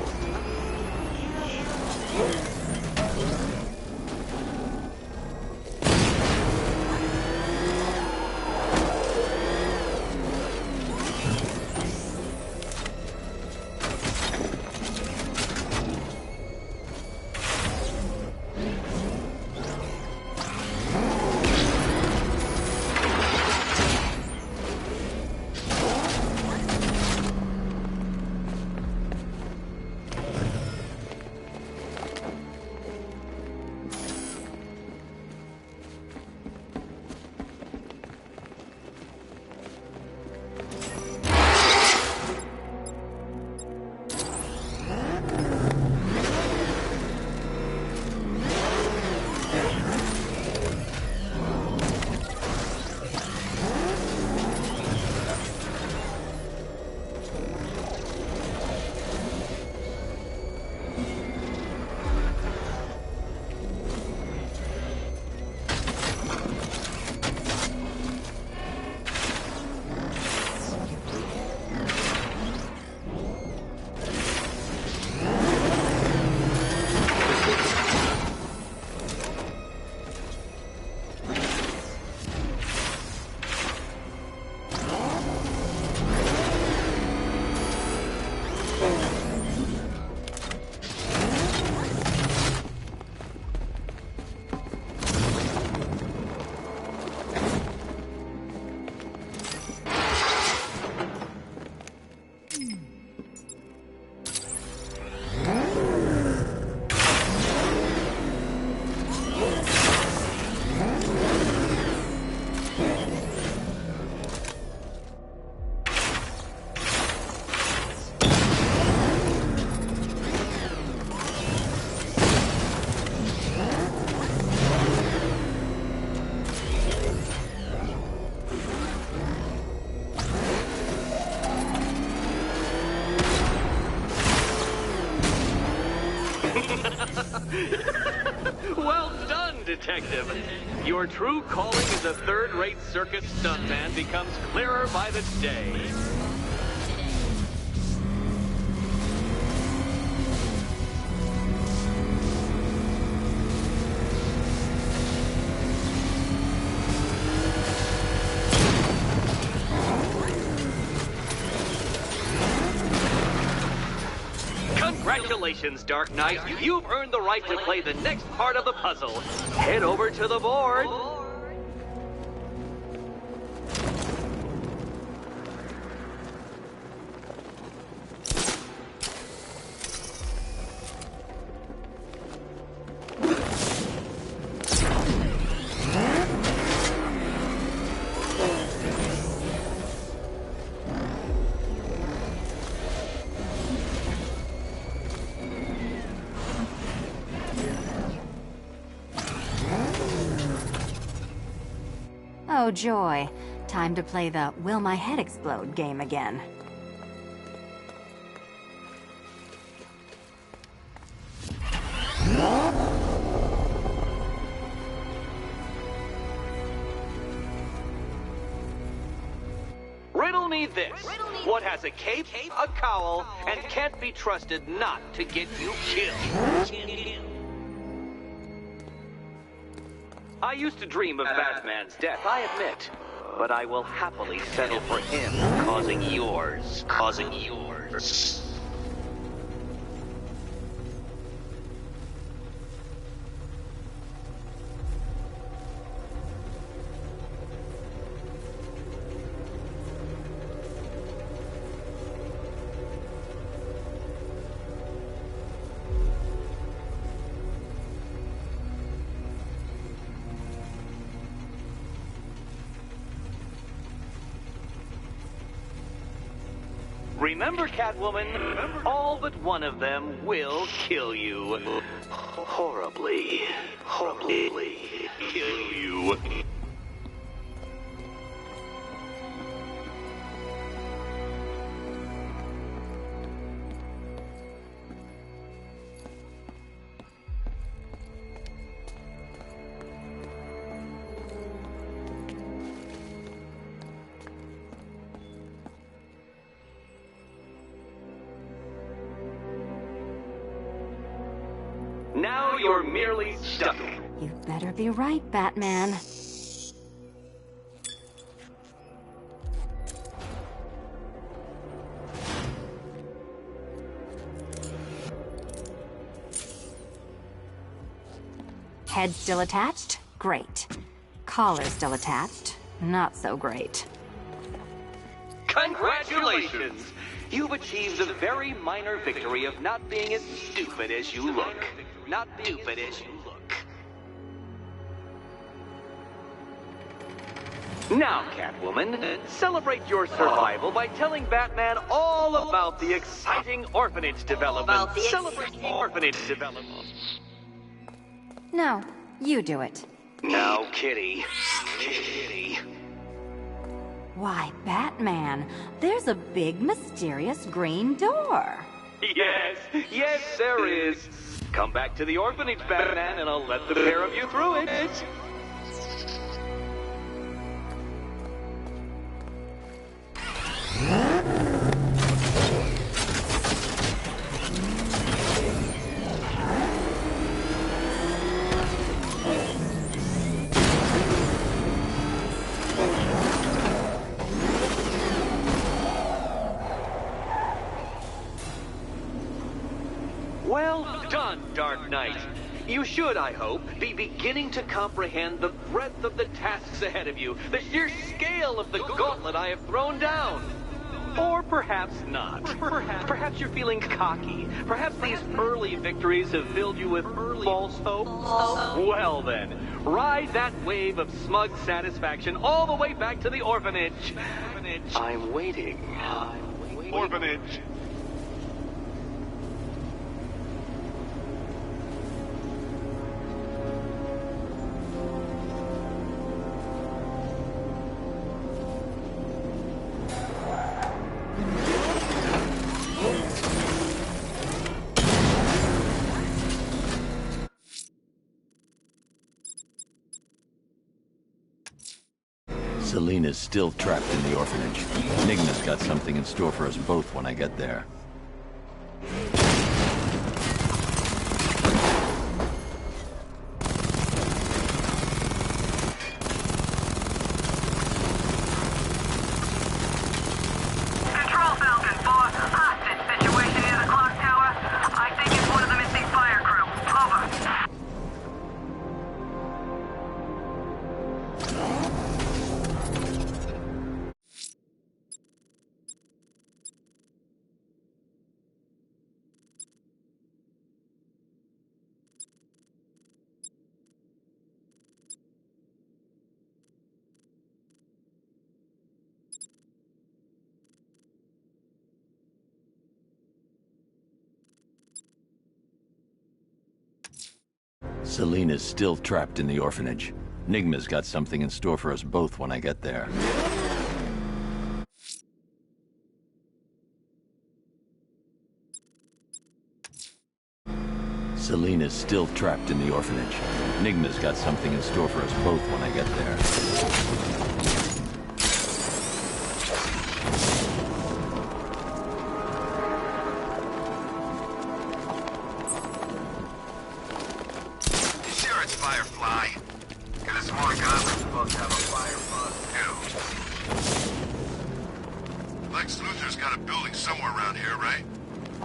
Well done, Detective. Your true calling as a third-rate circus stuntman becomes clearer by the day. Congratulations, Dark Knight. You've earned the right to play the next part of the puzzle. Head over to the board. Oh, joy. Time to play the Will My Head Explode game again. Riddle me this. What has a cape, a cowl, and can't be trusted not to get you killed? I used to dream of Batman's death, I admit. But I will happily settle for him causing yours. Remember, Catwoman, all but one of them will kill you. Horribly kill you. merely stuck. You better be right, Batman. Head still attached? Great. Collar still attached? Not so great. Congratulations! You've achieved the very minor victory of not being as stupid as you look. Not stupid as you look. Now, Catwoman, celebrate your survival by telling Batman all about the exciting orphanage development. Celebrate the orphanage development. No, you do it. Now, Kitty. Kitty. Why, Batman, there's a big, mysterious green door. Yes, yes, there is. Come back to the orphanage, Batman, and I'll let the pair of you through it. Well done, Dark Knight. You should, I hope, be beginning to comprehend the breadth of the tasks ahead of you, the sheer scale of the gauntlet I have thrown down. Or perhaps not. Perhaps you're feeling cocky. Perhaps these early victories have filled you with false hope. Well then, ride that wave of smug satisfaction all the way back to the orphanage. I'm waiting. Orphanage. Selena's still trapped in the orphanage. Enigma's got something in store for us both when I get there. Control Falcon, boss. Hostage situation near the clock tower. I think it's one of the missing fire crew. Over. Selena's still trapped in the orphanage. Enigma's got something in store for us both when I get there. Selena's still trapped in the orphanage. Enigma's got something in store for us both when I get there. Sure it's Firefly. Got a smart gun. We're supposed to have a fire bug. Lex Luthor's got a building somewhere around here, right?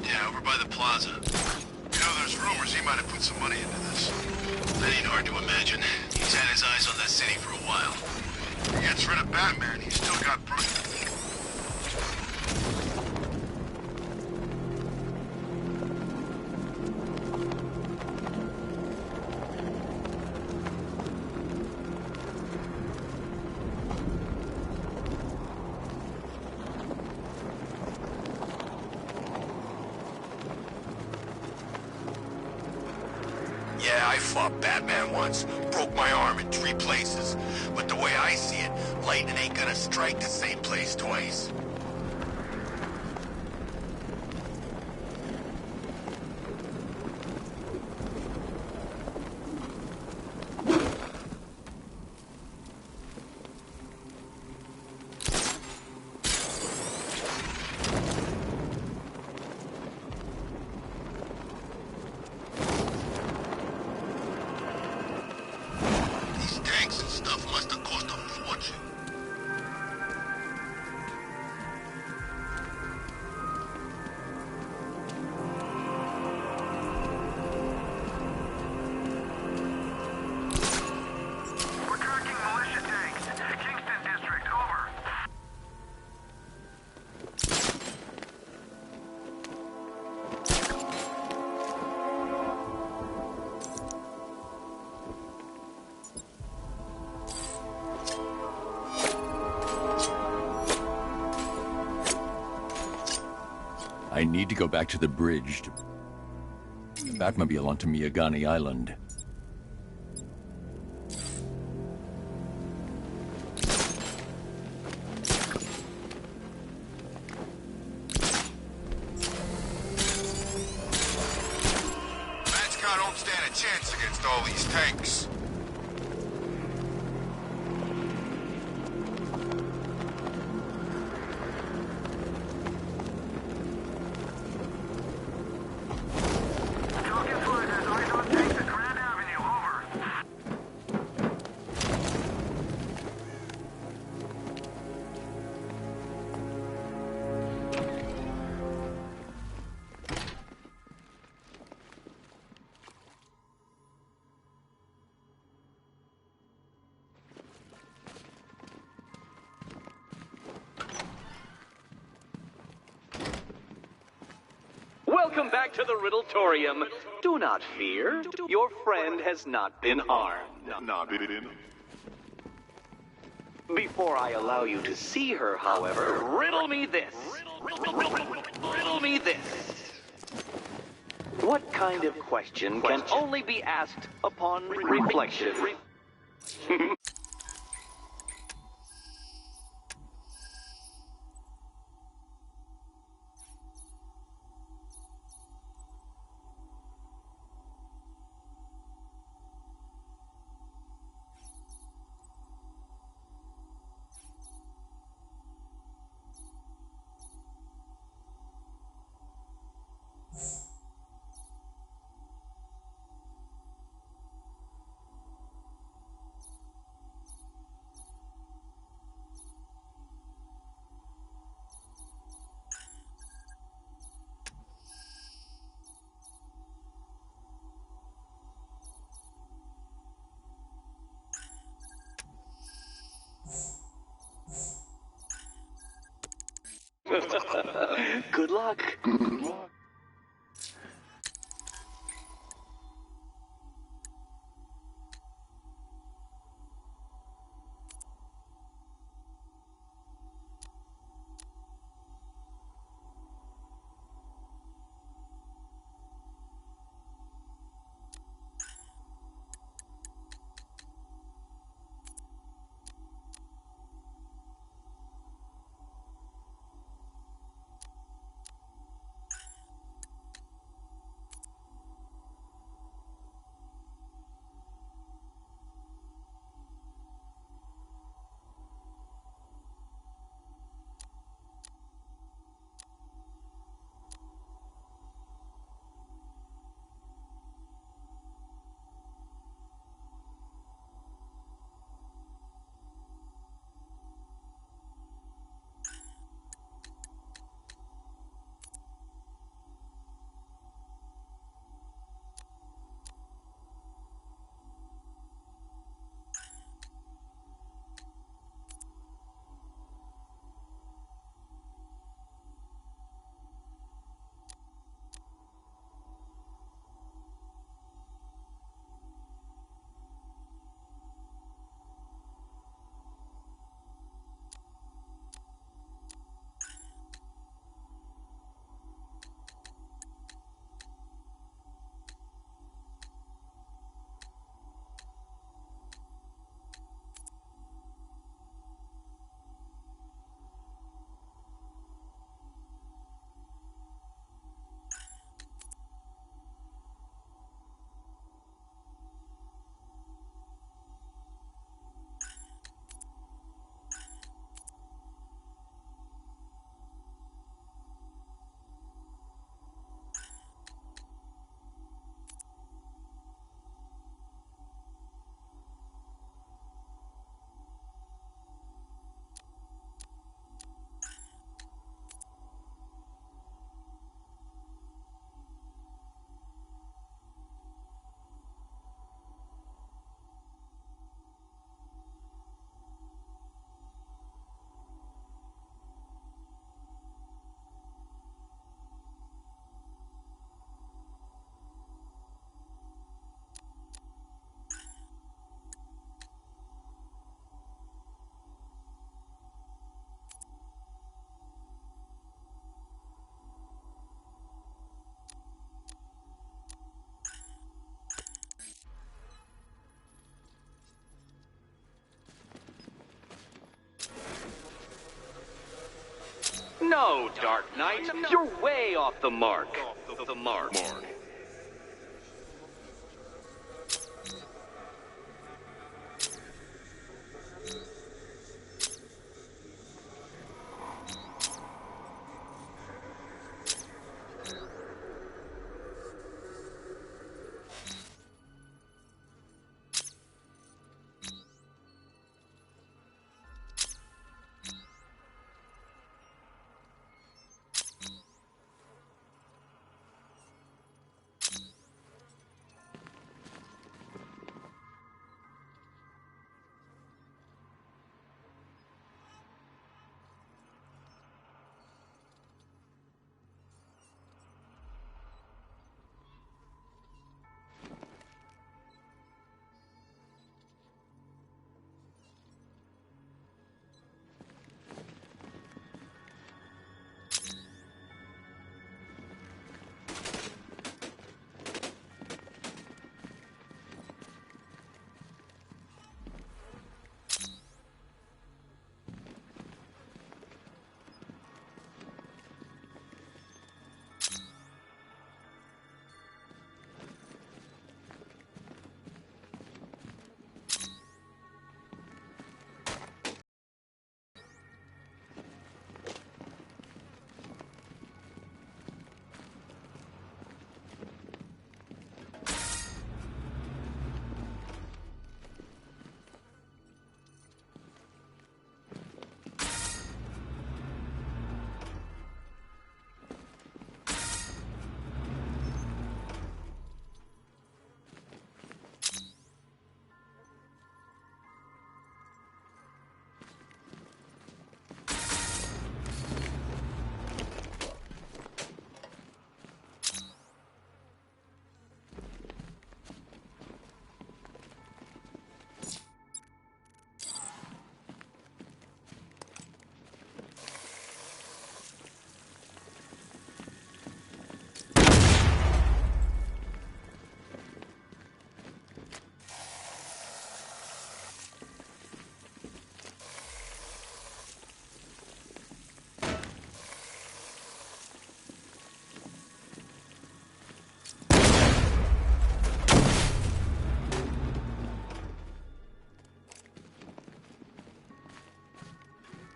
Yeah, over by the plaza. You know, there's rumors he might have put some money into this. That ain't hard to imagine. He's had his eyes on that city for a while. He gets rid of Batman, he's still got Bruce. Yeah, I fought Batman once. Broke my arm in 3 places. But the way I see it, lightning ain't gonna strike the same place twice. I need to go back to the bridge to the Batmobile onto Miyagani Island. Batchcar don't stand a chance against all these tanks. Welcome back to the Riddletorium. Do not fear. Your friend has not been harmed. Before I allow you to see her, however, riddle me this. Riddle me this. What kind of question can only be asked upon reflection? Good luck. Good luck. No, Dark Knight. You're way off the mark.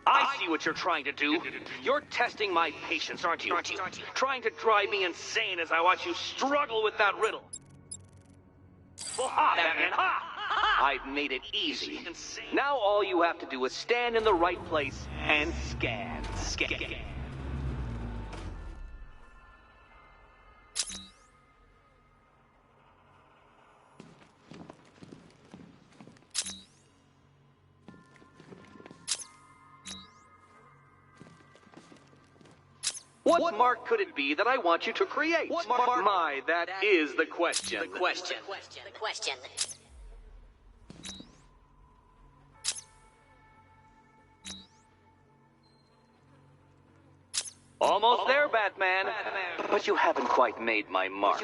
I see what you're trying to do. You're testing my patience, aren't you? Trying to drive me insane as I watch you struggle with that riddle. Well, ha, Batman, ha! I've made it easy. Now all you have to do is stand in the right place and scan. What mark could it be that I want you to create? What mark? My, that is the question. The question. Almost there, Batman. But you haven't quite made my mark.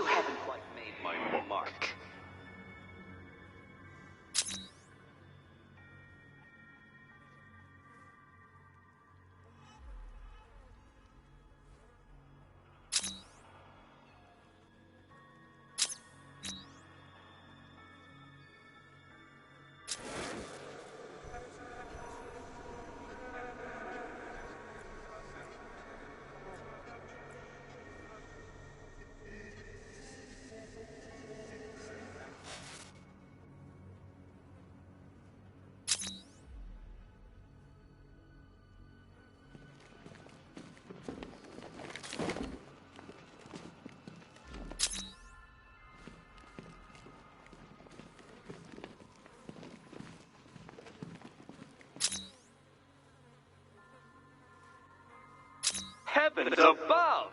Heavens above!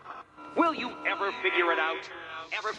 Will you ever figure it out? Ever.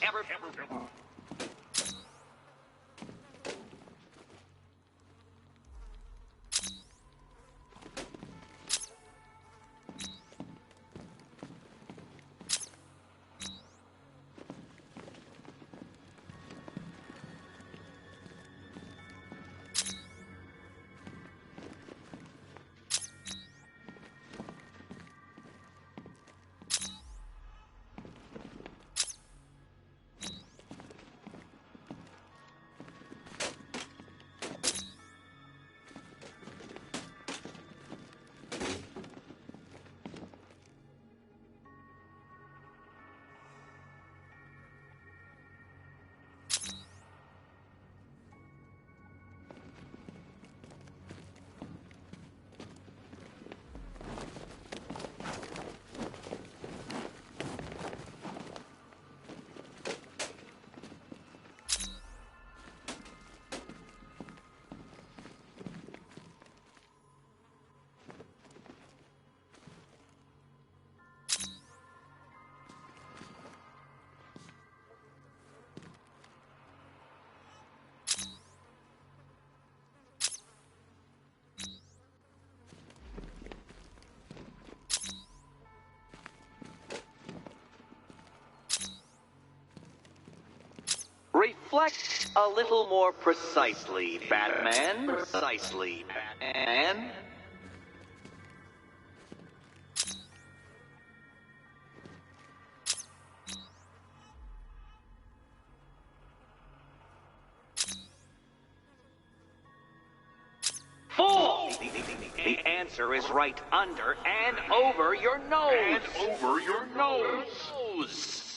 Flex a little more precisely, Batman. Precisely, Batman. Fool! The answer is right under and over your nose. And over your nose.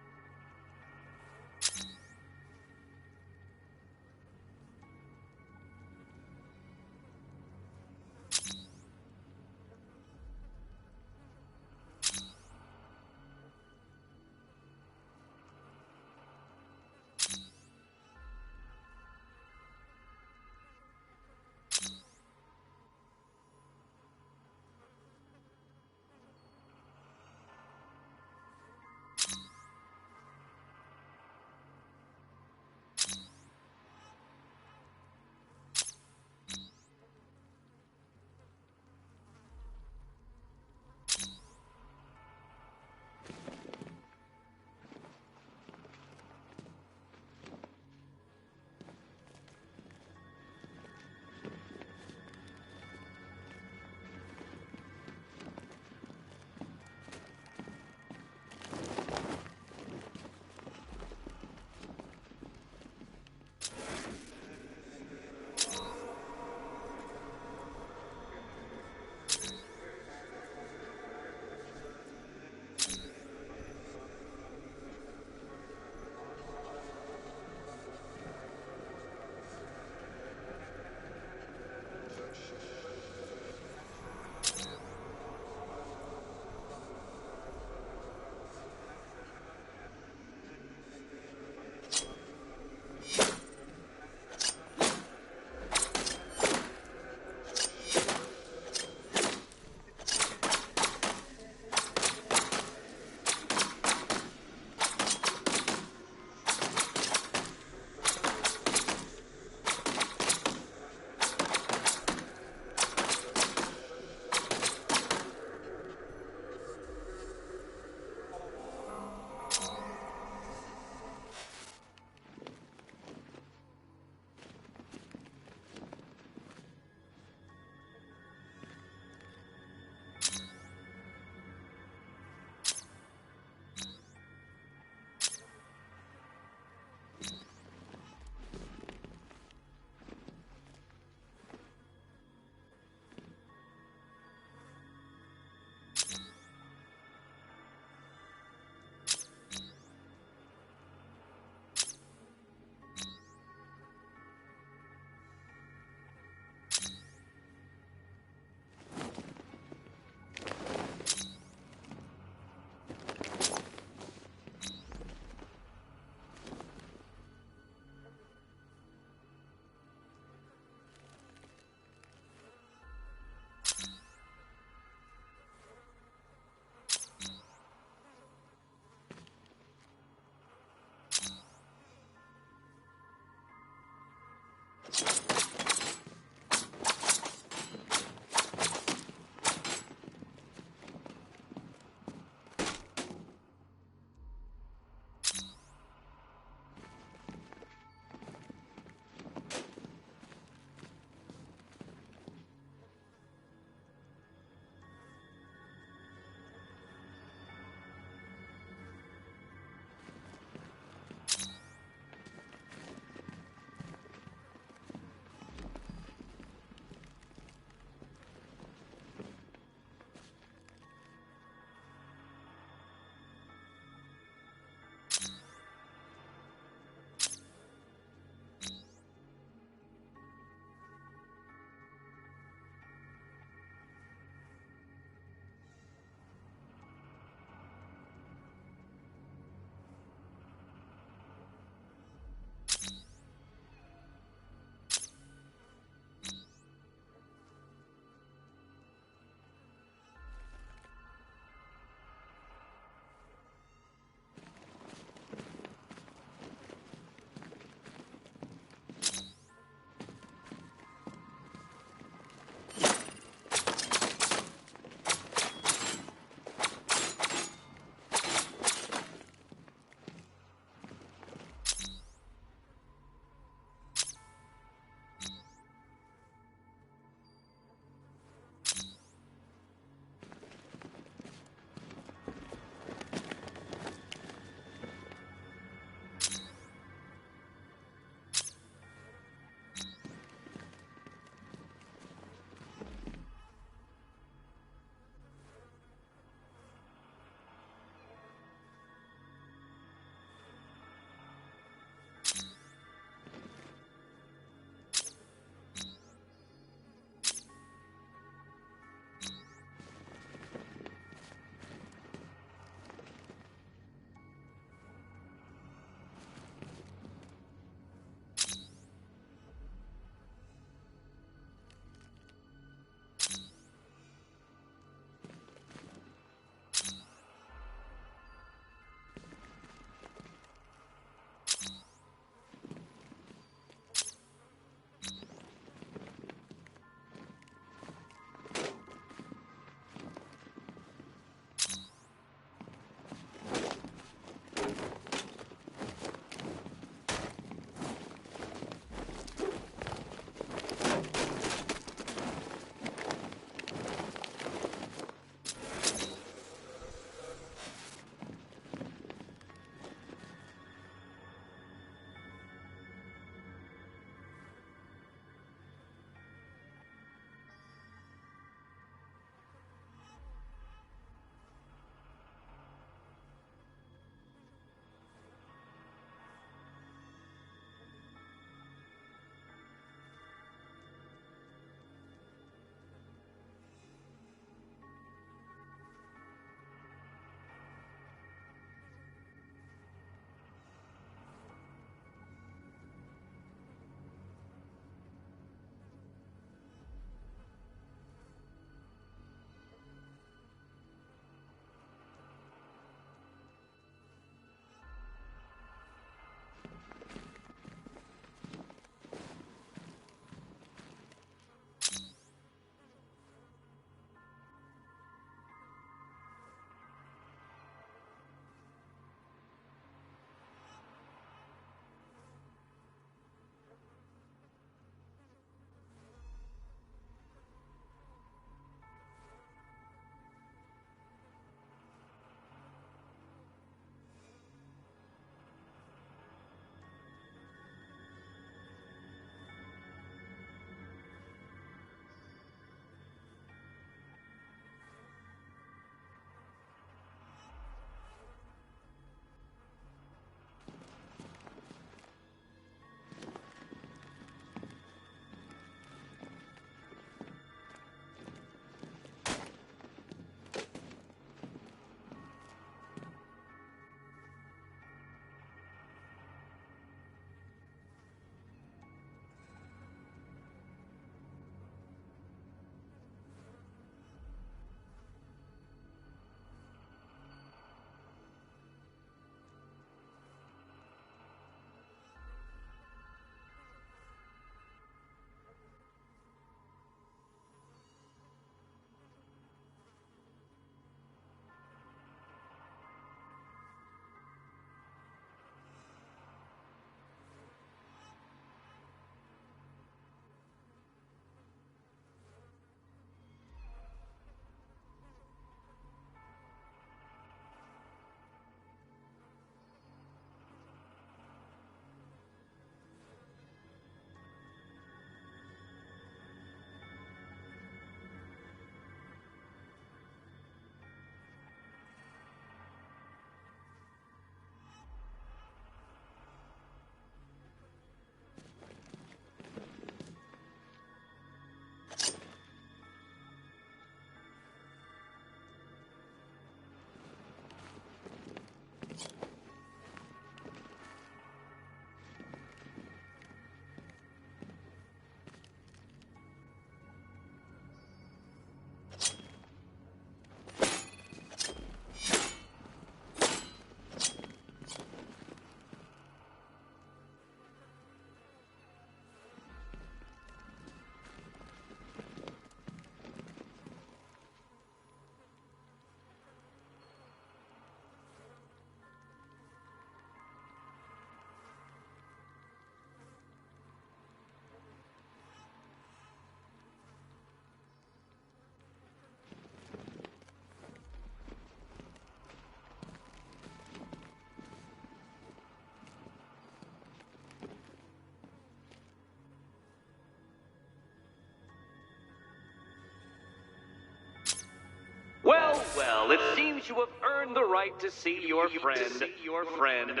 well, it seems you have earned the right to see your friend.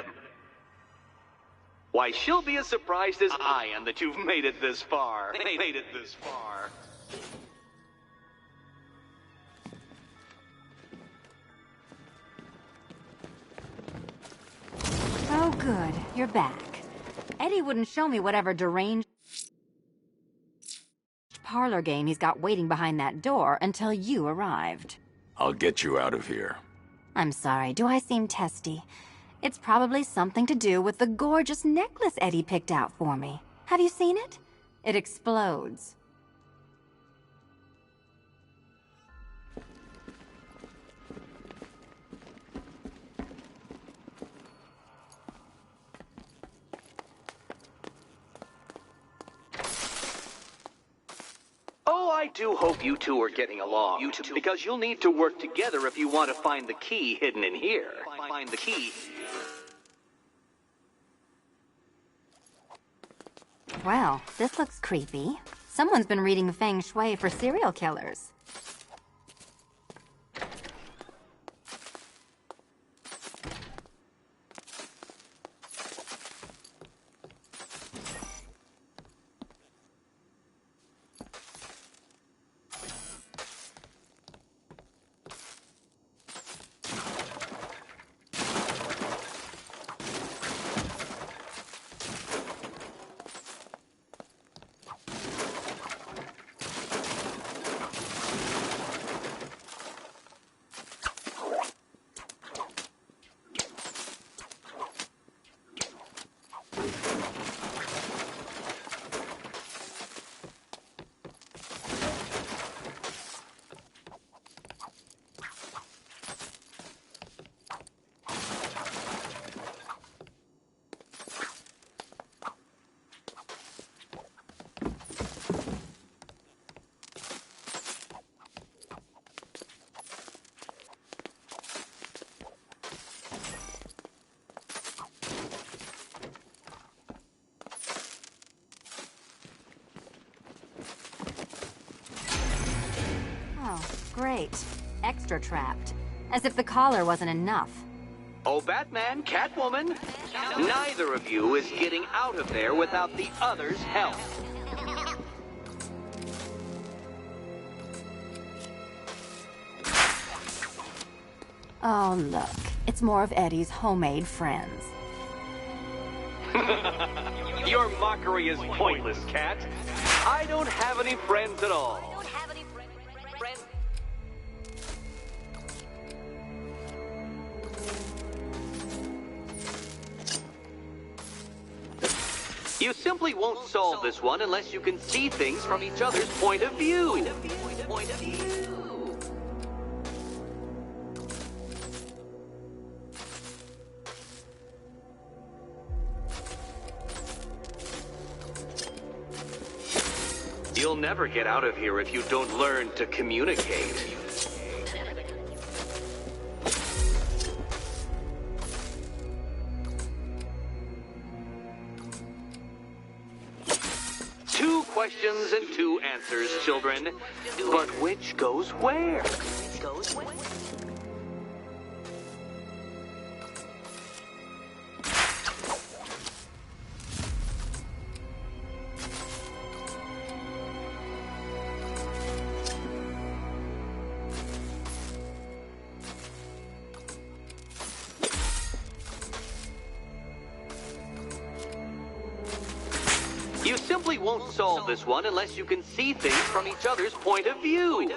Why, she'll be as surprised as I am that you've made it this far. Oh, good. You're back. Eddie wouldn't show me whatever deranged parlor game he's got waiting behind that door until you arrived. I'll get you out of here. I'm sorry, do I seem testy? It's probably something to do with the gorgeous necklace Eddie picked out for me. Have you seen it? It explodes. Oh, I do hope you two are getting along. Because you'll need to work together if you want to find the key hidden in here. Find the key. Well, this looks creepy. Someone's been reading feng shui for serial killers. Great. Extra trapped. As if the collar wasn't enough. Oh, Batman, Catwoman, neither of you is getting out of there without the other's help. Oh, look. It's more of Eddie's homemade friends. Your mockery is pointless, Cat. I don't have any friends at all. You simply won't solve this one unless you can see things from each other's point of view. You'll never get out of here if you don't learn to communicate. Questions and 2 answers, children. But which goes where? You simply won't solve this one unless you can see things from each other's point of view.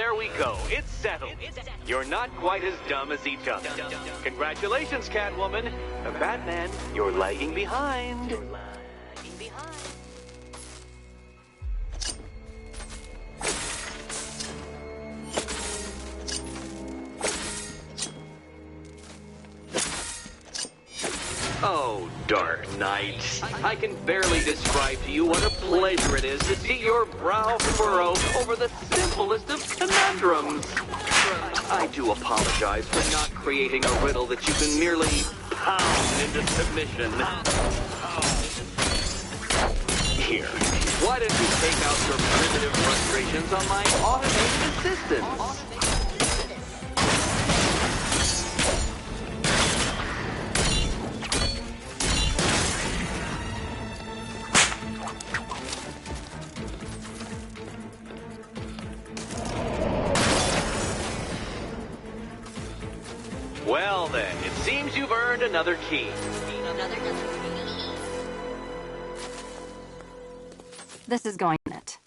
there we go. It's settled. You're not quite as dumb as each other. Congratulations, Catwoman. Batman, you're lagging behind. Oh, Dark Knight. I can barely describe to you what a pleasure it is to see your brow furrow over the simplest of conundrums. I do apologize for not creating a riddle that you can merely pound into submission. Here, why don't you take out your primitive frustrations on my automated assistant? Well then, it seems you've earned another key. This is going in it.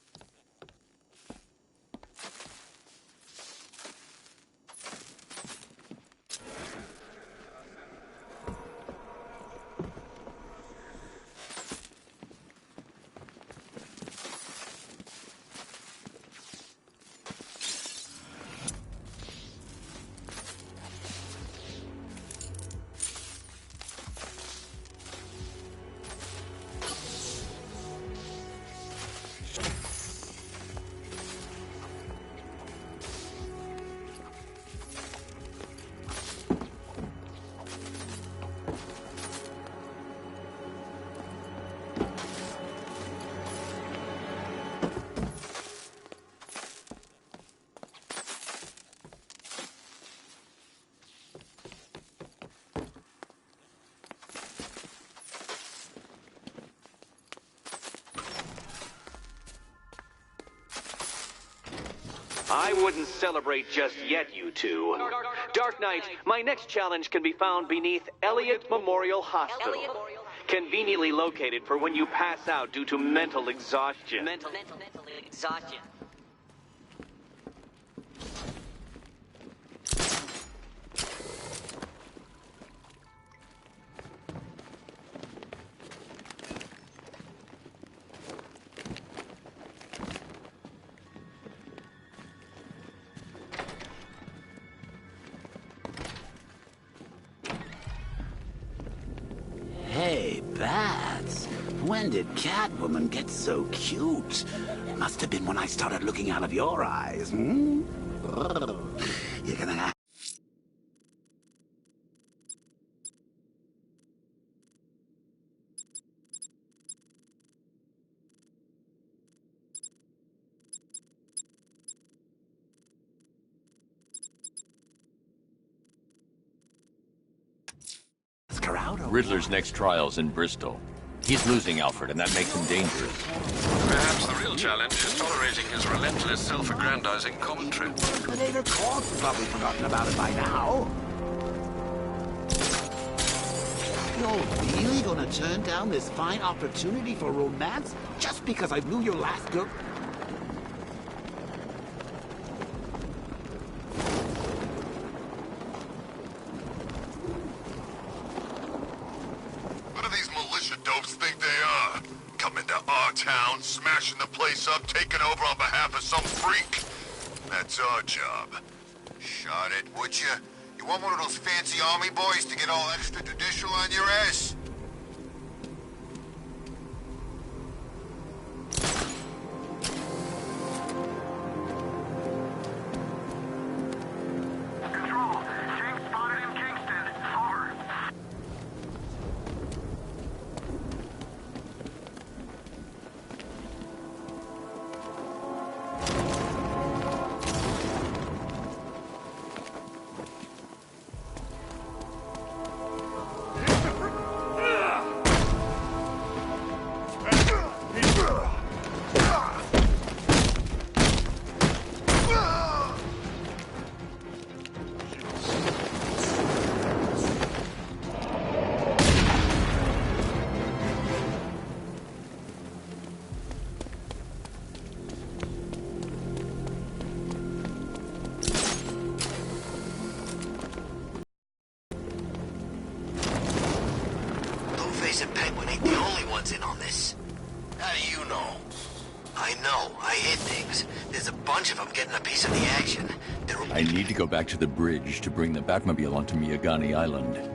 I wouldn't celebrate just yet, you two. Dark Knight, my next challenge can be found beneath Elliott Memorial Hospital. Conveniently located for when you pass out due to mental exhaustion. Mental exhaustion. Hey, Bats. When did Catwoman get so cute? Must have been when I started looking out of your eyes, hmm? You're gonna have... Riddler's next trial's in Bristol. He's losing Alfred, and that makes him dangerous. Perhaps the real challenge is tolerating his relentless self-aggrandizing commentary. But Ada Corp's probably forgotten about it by now. You're really gonna turn down this fine opportunity for romance just because I blew your last girl? Smashing the place up, taking over on behalf of some freak. That's our job. Shot it, would you? You want one of those fancy army boys to get all extrajudicial on your ass? this. How do you know? I know. I hit things. There's a bunch of them getting a piece of the action. I need to go back to the bridge to bring the Batmobile onto Miyagani Island.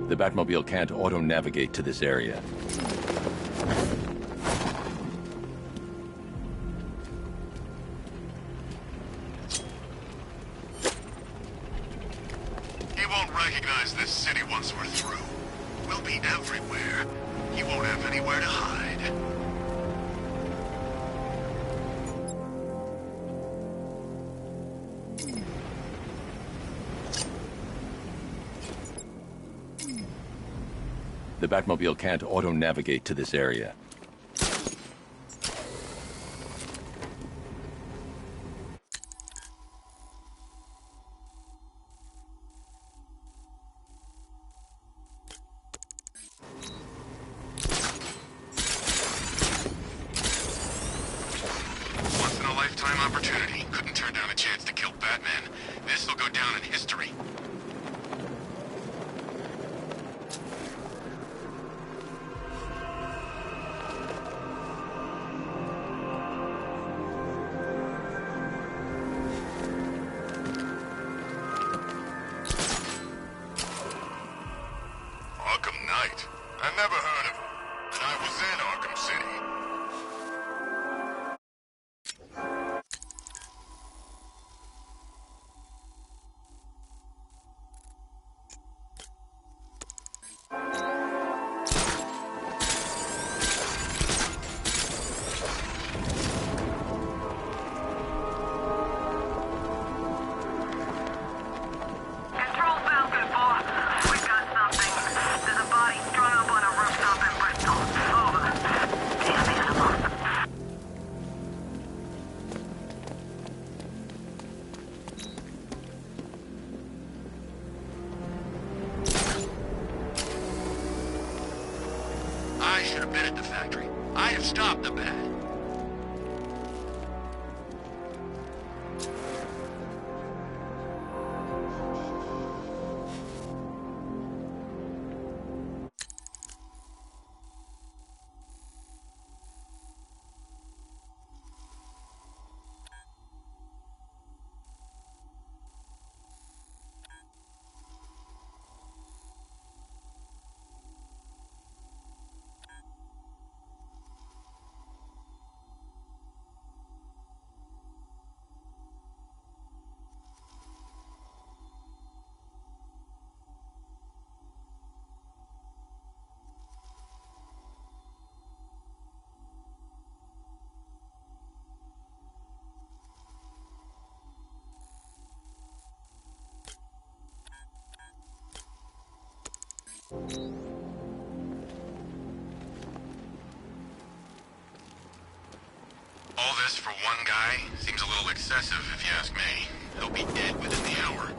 The Batmobile can't auto-navigate to this area. He won't recognize this city once we're through. We'll be everywhere. He won't have anywhere to hide. The Batmobile can't auto-navigate to this area. Once-in-a-lifetime opportunity. Couldn't turn down a chance to kill Batman. This will go down in history. I should have been at the factory. I have stopped the Bat. All this for one guy seems a little excessive, if you ask me. He'll be dead within the hour.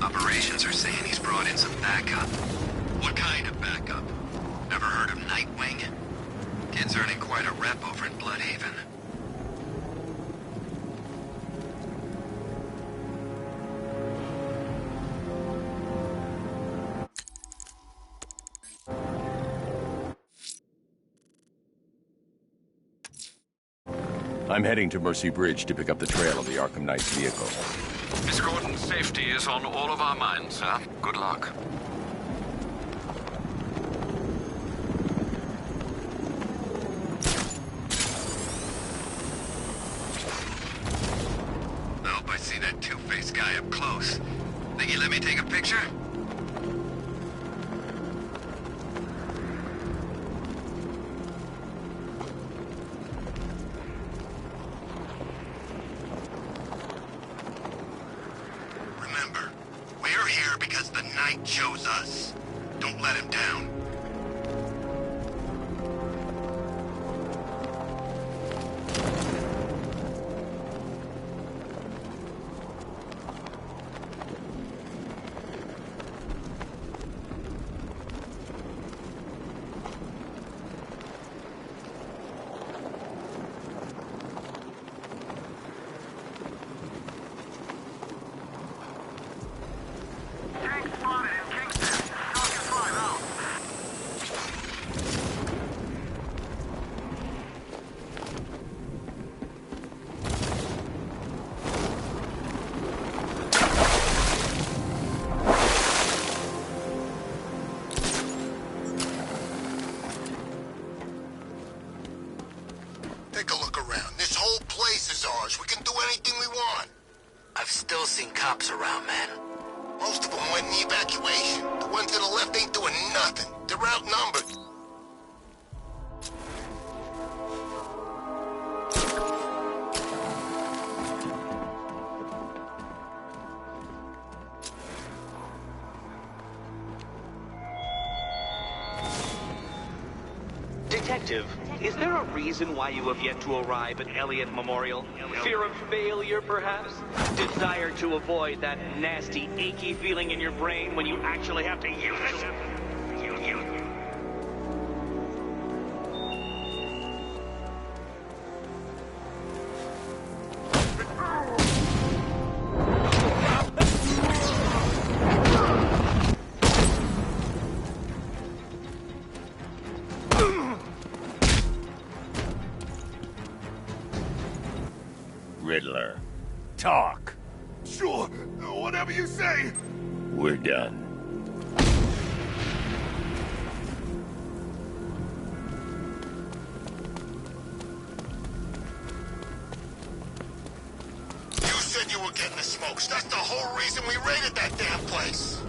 Operations are saying he's brought in some backup. What kind of backup? Ever heard of Nightwing? Kid's earning quite a rep over in Bloodhaven. I'm heading to Mercy Bridge to pick up the trail of the Arkham Knight's vehicle. Miss Gordon's safety is on all of our minds, sir. Good luck. I hope I see that two-faced guy up close. Think you let me take a picture? Remember, we're here because the Knight chose us. Don't let him down. Tank spotted in Kingston. Falcon 5 out. Take a look around. This whole place is ours. We can do anything we want. I've still seen cops around, man. Most of them went in the evacuation. The ones to the left ain't doing nothing. They're outnumbered. Detective, is there a reason why you have yet to arrive at Elliott Memorial? Fear of failure, perhaps? Desire to avoid that nasty, achy feeling in your brain when you actually have to use it? Riddler, talk. Sure, whatever you say. We're done. You said you were getting the smokes. That's the whole reason we raided that damn place.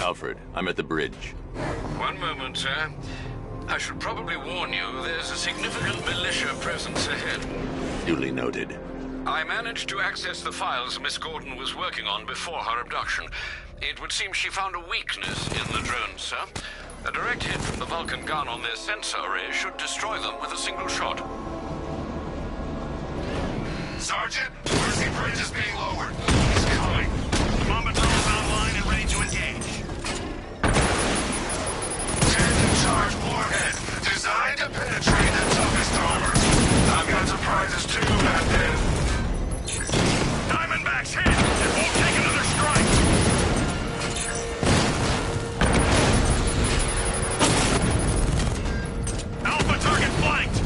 Alfred, I'm at the bridge. One moment, sir. I should probably warn you, there's a significant militia presence ahead. Duly noted. I managed to access the files Miss Gordon was working on before her abduction. It would seem she found a weakness in the drones, sir. A direct hit from the Vulcan gun on their sensor array should destroy them with a single shot. Sergeant, Mercy Bridge is being lowered. He's coming. Bomber tunnel's online and ready to engage. Tandem charge warhead, designed to penetrate the toughest armor. I've got surprises too, Batman. Diamondback's hit. It won't take another strike. Alpha target flanked.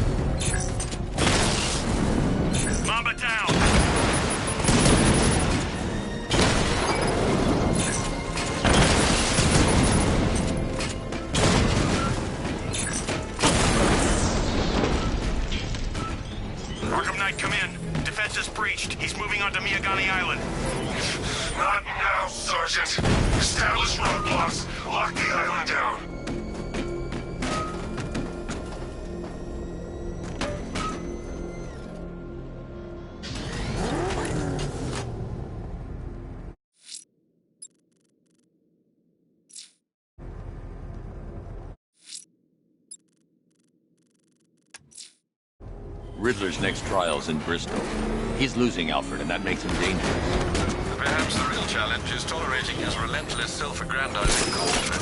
Mamba down. Arkham Knight, come in. Defense is breached. He's moving onto Miyagani Island. Not now, Sergeant. Establish roadblocks. Lock the island down. Riddler's next trial's in Bristol. He's losing Alfred, and that makes him dangerous. Perhaps the real challenge is tolerating his relentless self-aggrandizing culture.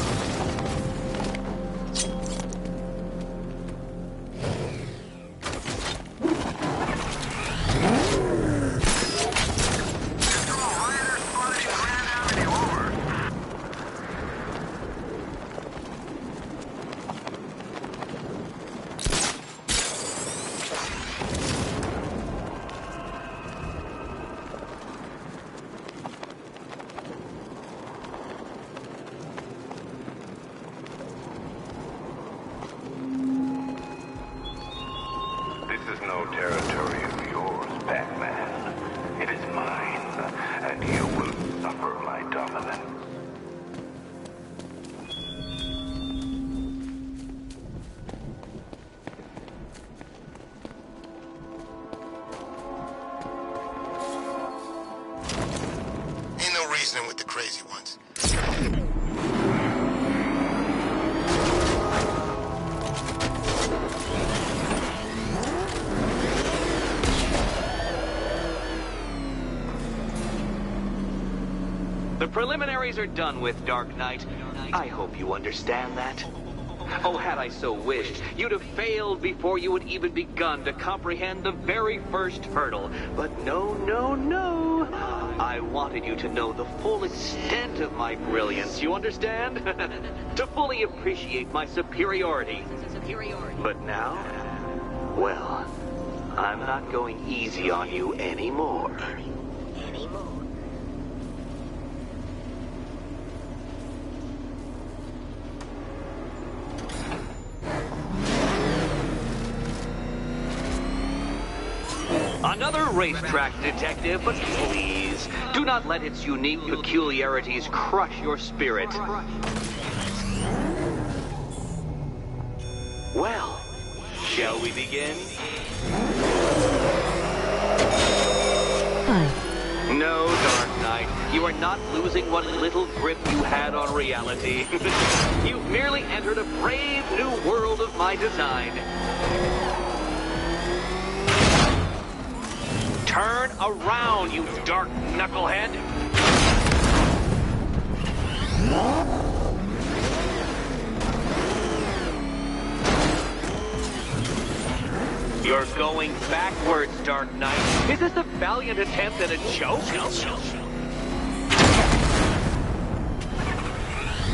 With the crazy ones. The preliminaries are done with, Dark Knight. I hope you understand that. Oh, had I so wished, you'd have failed before you had even begun to comprehend the very first hurdle. But no, no, no. I wanted you to know the full extent of my brilliance, you understand? To fully appreciate my superiority. But now, well, I'm not going easy on you anymore. Another racetrack detective, but please, do not let its unique peculiarities crush your spirit. Well, shall we begin? No, Dark Knight, you are not losing what little grip you had on reality. You've merely entered a brave new world of my design. Turn around, you dark knucklehead! You're going backwards, Dark Knight. Is this a valiant attempt at a joke?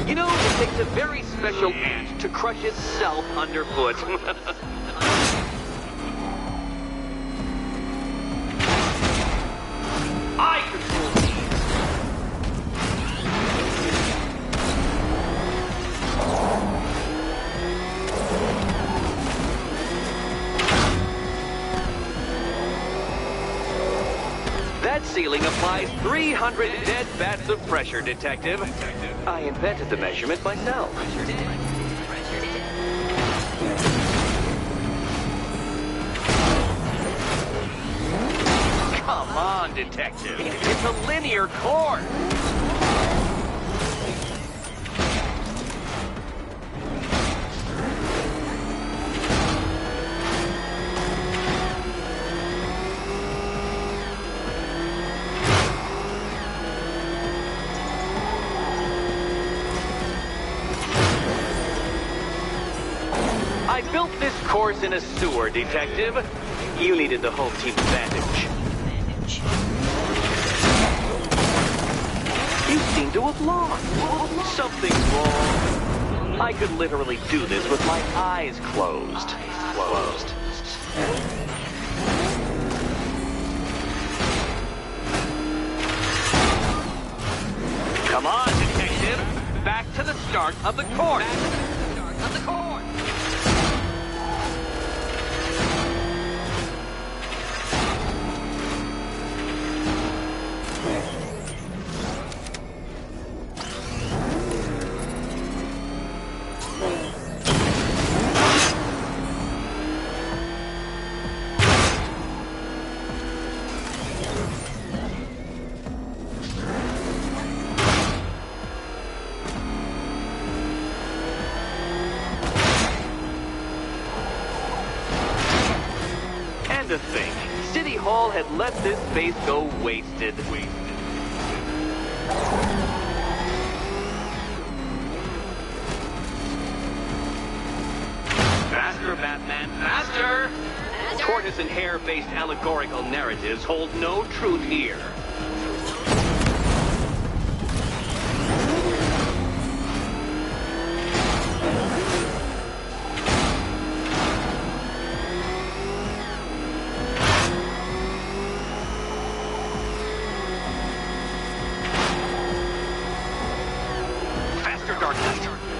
You know, it takes a very special ant to crush itself underfoot. I control these. That ceiling applies 300 dead bats of pressure, Detective. I invented the measurement myself. Come on, Detective. It's a linear course. course in a sewer, Detective. You needed the home team advantage. You seem to have lost. Something's wrong. I could literally do this with my eyes closed. Come on, Detective. Back to the start of the course. To think, City Hall had let this space go wasted. Faster, Batman, faster! Tortoise and hare-based allegorical narratives hold no truth here.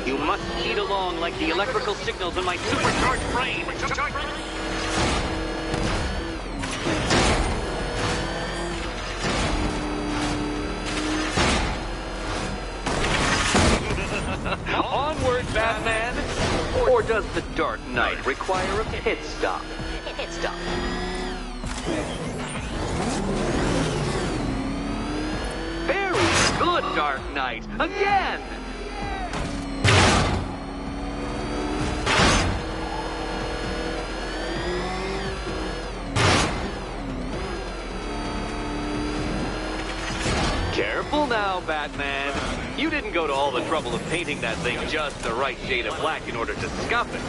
You must speed along like the electrical signals in my supercharged brain. Onward, Batman! Or does the Dark Knight require a pit stop? Very good, Dark Knight! Again! Careful now, Batman. You didn't go to all the trouble of painting that thing just the right shade of black in order to scuff it.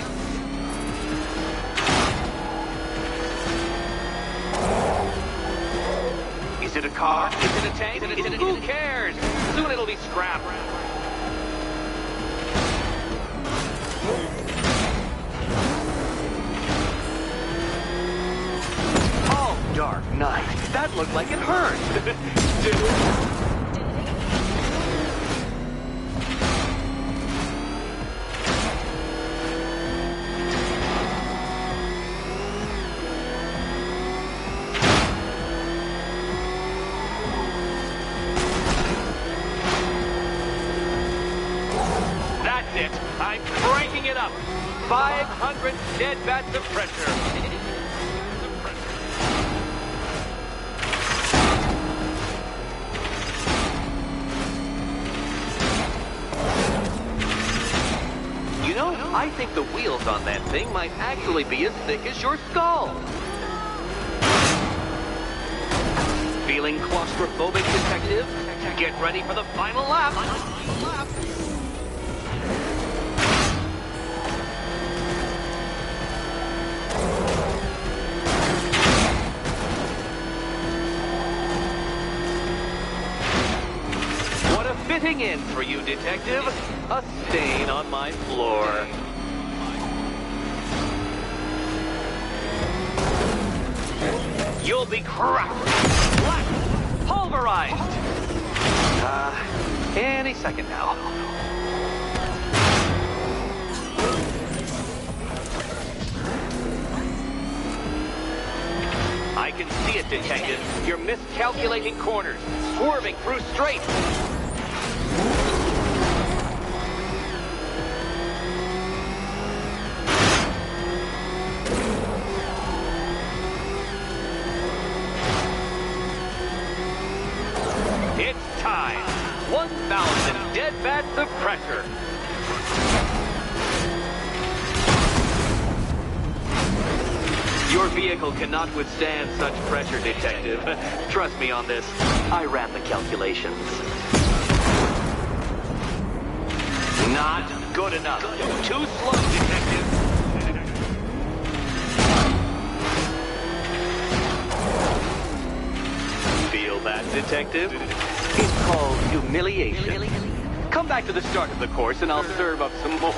Is it a car? Is it a tank? Who cares? Soon it'll be scrap. Oh, Dark Knight. That looked like it hurt. That's it. I'm cranking it up. 500 dead bats of pressure. I think the wheels on that thing might actually be as thick as your skull. Feeling claustrophobic, Detective? Get ready for the final lap. What a fitting end for you, Detective. A stain on my floor. You'll be cracked, black, pulverized. Any second now. I can see it, Detective. You're miscalculating corners, swerving through straights. It's time. 1,000 dead bats of pressure. Your vehicle cannot withstand such pressure, Detective. Trust me on this. I ran the calculations. Not good enough. Too slow, Detective. Detective. It's called humiliation. Come back to the start of the course and I'll serve up some more.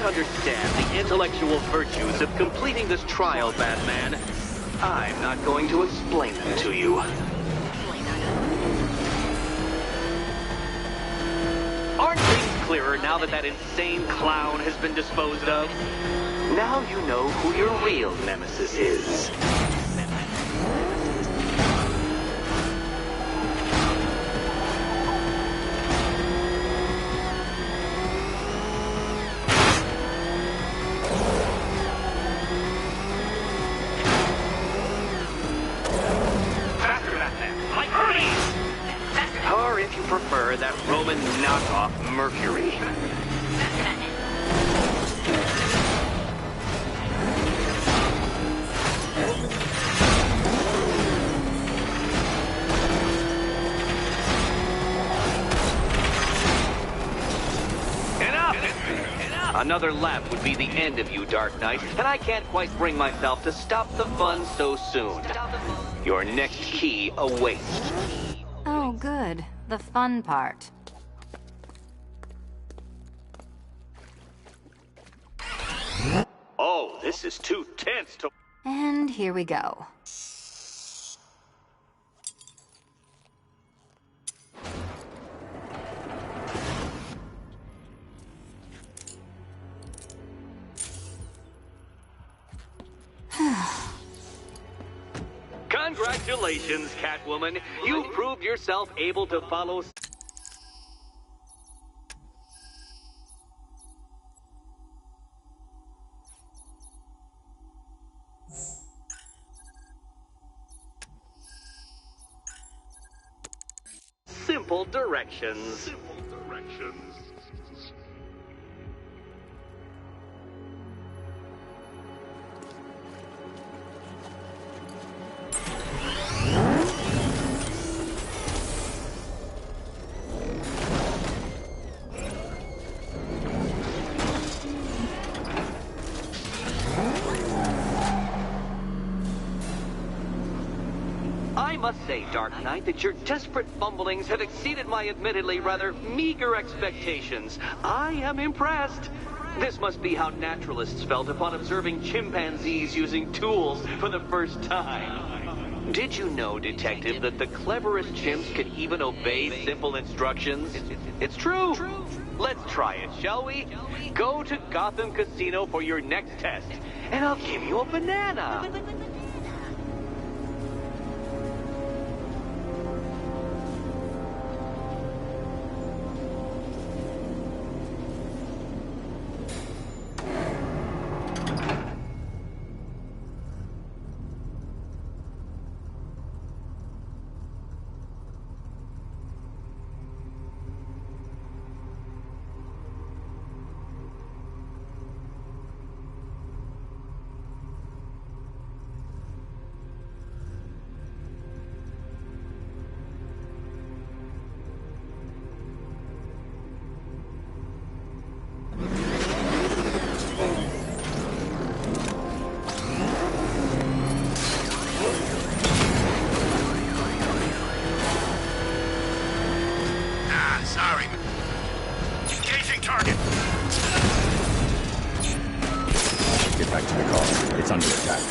Understand the intellectual virtues of completing this trial, Batman. I'm not going to explain them to you. Aren't things clearer now that that insane clown has been disposed of? Now you know who your real nemesis is. Prefer that Roman knockoff Mercury. Enough! Another lap would be the end of you, Dark Knight, and I can't quite bring myself to stop the fun so soon. Your next key awaits. Oh, good. The fun part. Oh, this is too tense to... And here we go. Congratulations, Catwoman. You proved yourself able to follow... simple directions. I must say, Dark Knight, that your desperate fumblings have exceeded my admittedly rather meager expectations. I am impressed. This must be how naturalists felt upon observing chimpanzees using tools for the first time. Did you know, Detective, that the cleverest chimps can even obey simple instructions? It's true. Let's try it, shall we? Go to Gotham Casino for your next test, and I'll give you a banana. Back to the car. It's under attack.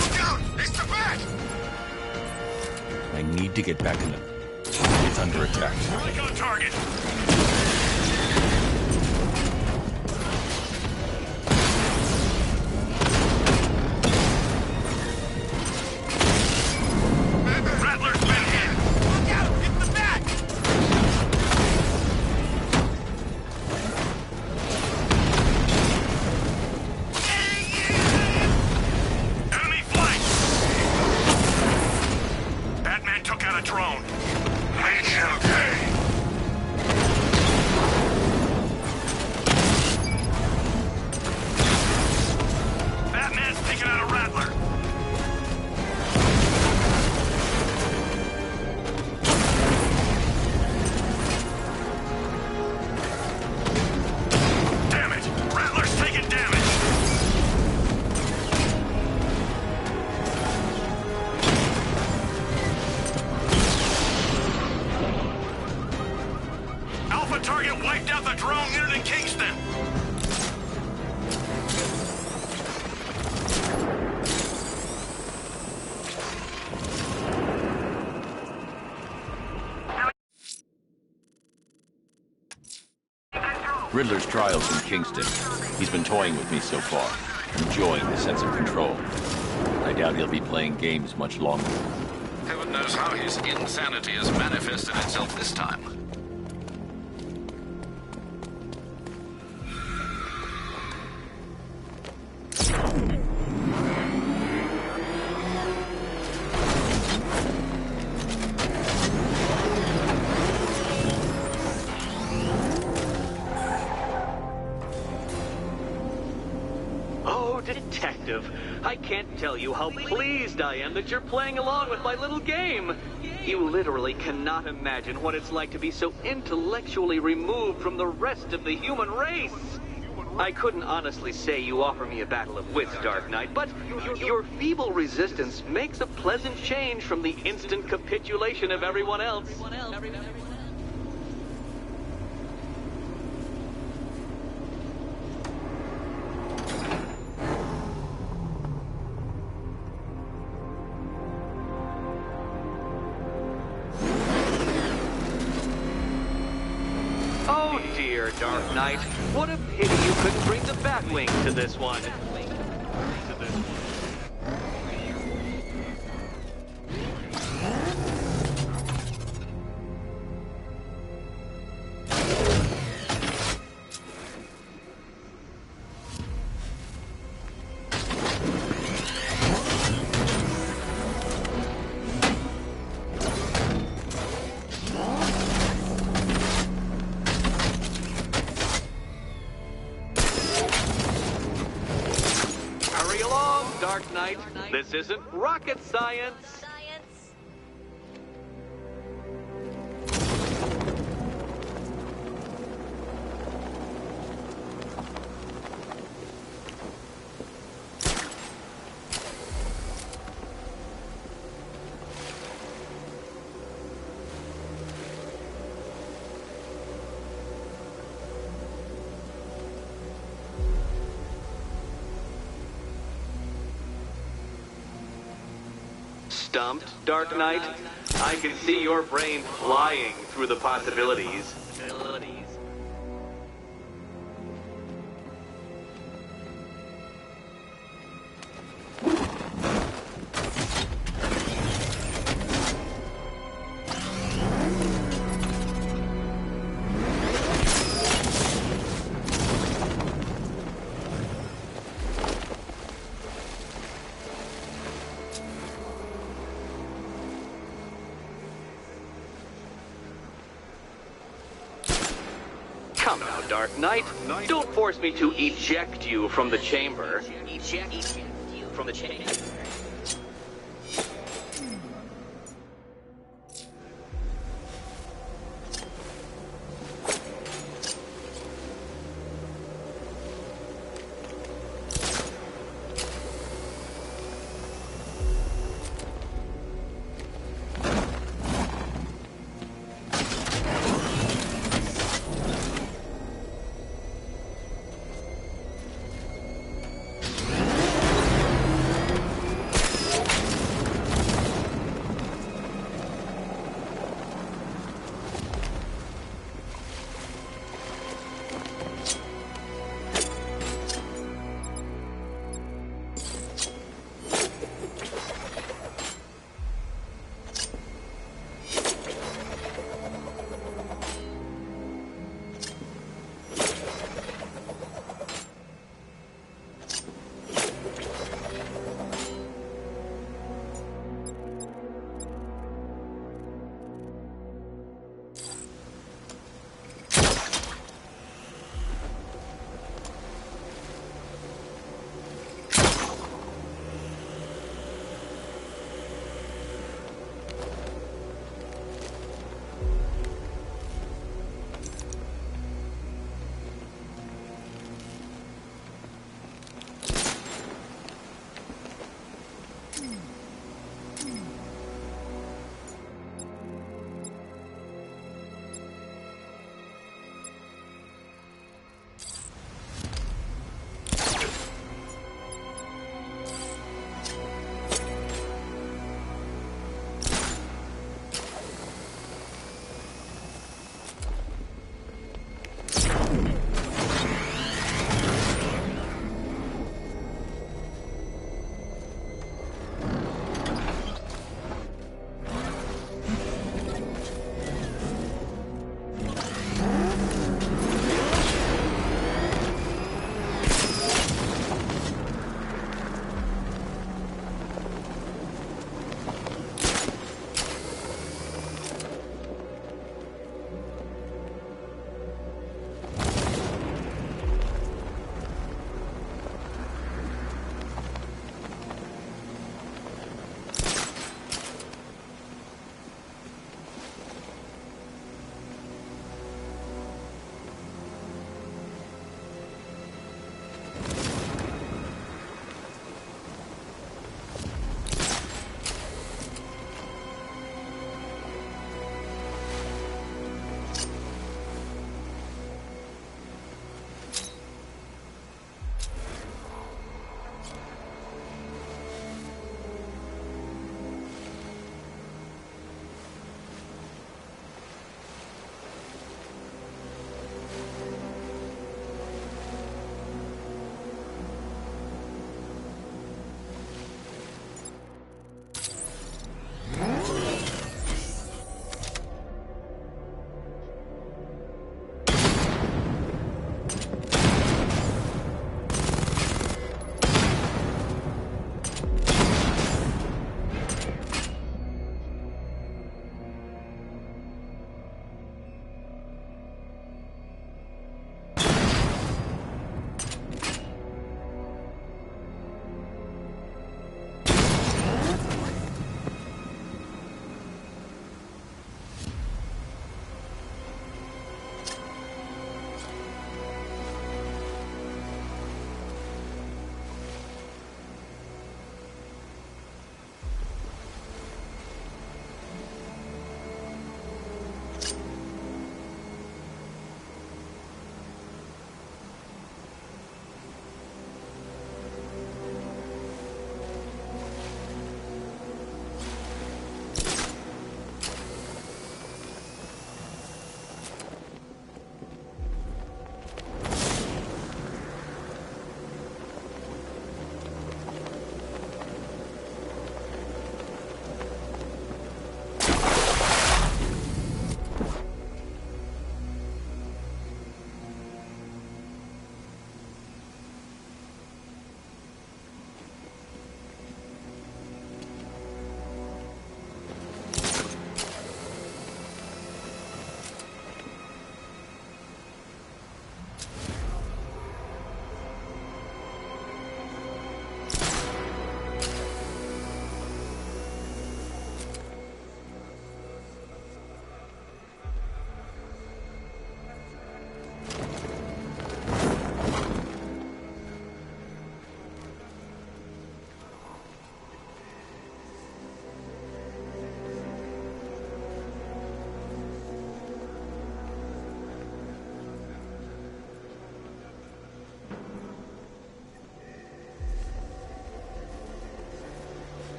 Look out! It's the Bat! I need to get back in the... It's under attack. Strike on target. got a drone. We shall pay. Batman's taking out a Rattler. Damn it! Rattler's taking damage. Alpha target wiped out the drone unit in Kingston. Riddler's trials in Kingston. He's been toying with me so far, enjoying the sense of control. I doubt he'll be playing games much longer. Heaven knows how his insanity has manifested itself this time. Oh, Detective, I can't tell you how pleased I am that you're playing along with my little game. You literally cannot imagine what it's like to be so intellectually removed from the rest of the human race. I couldn't honestly say you offer me a battle of wits, Dark Knight, but your feeble resistance makes a pleasant change from the instant capitulation of everyone else. Oh dear, Dark Knight. What a pity you couldn't bring the Batwing to this one. Hurry along, Dark Knight. This isn't rocket science. Stumped, Dark Knight? I can see your brain flying through the possibilities. Come now, Dark Knight. Don't force me to eject you from the chamber. Eject you from the chamber.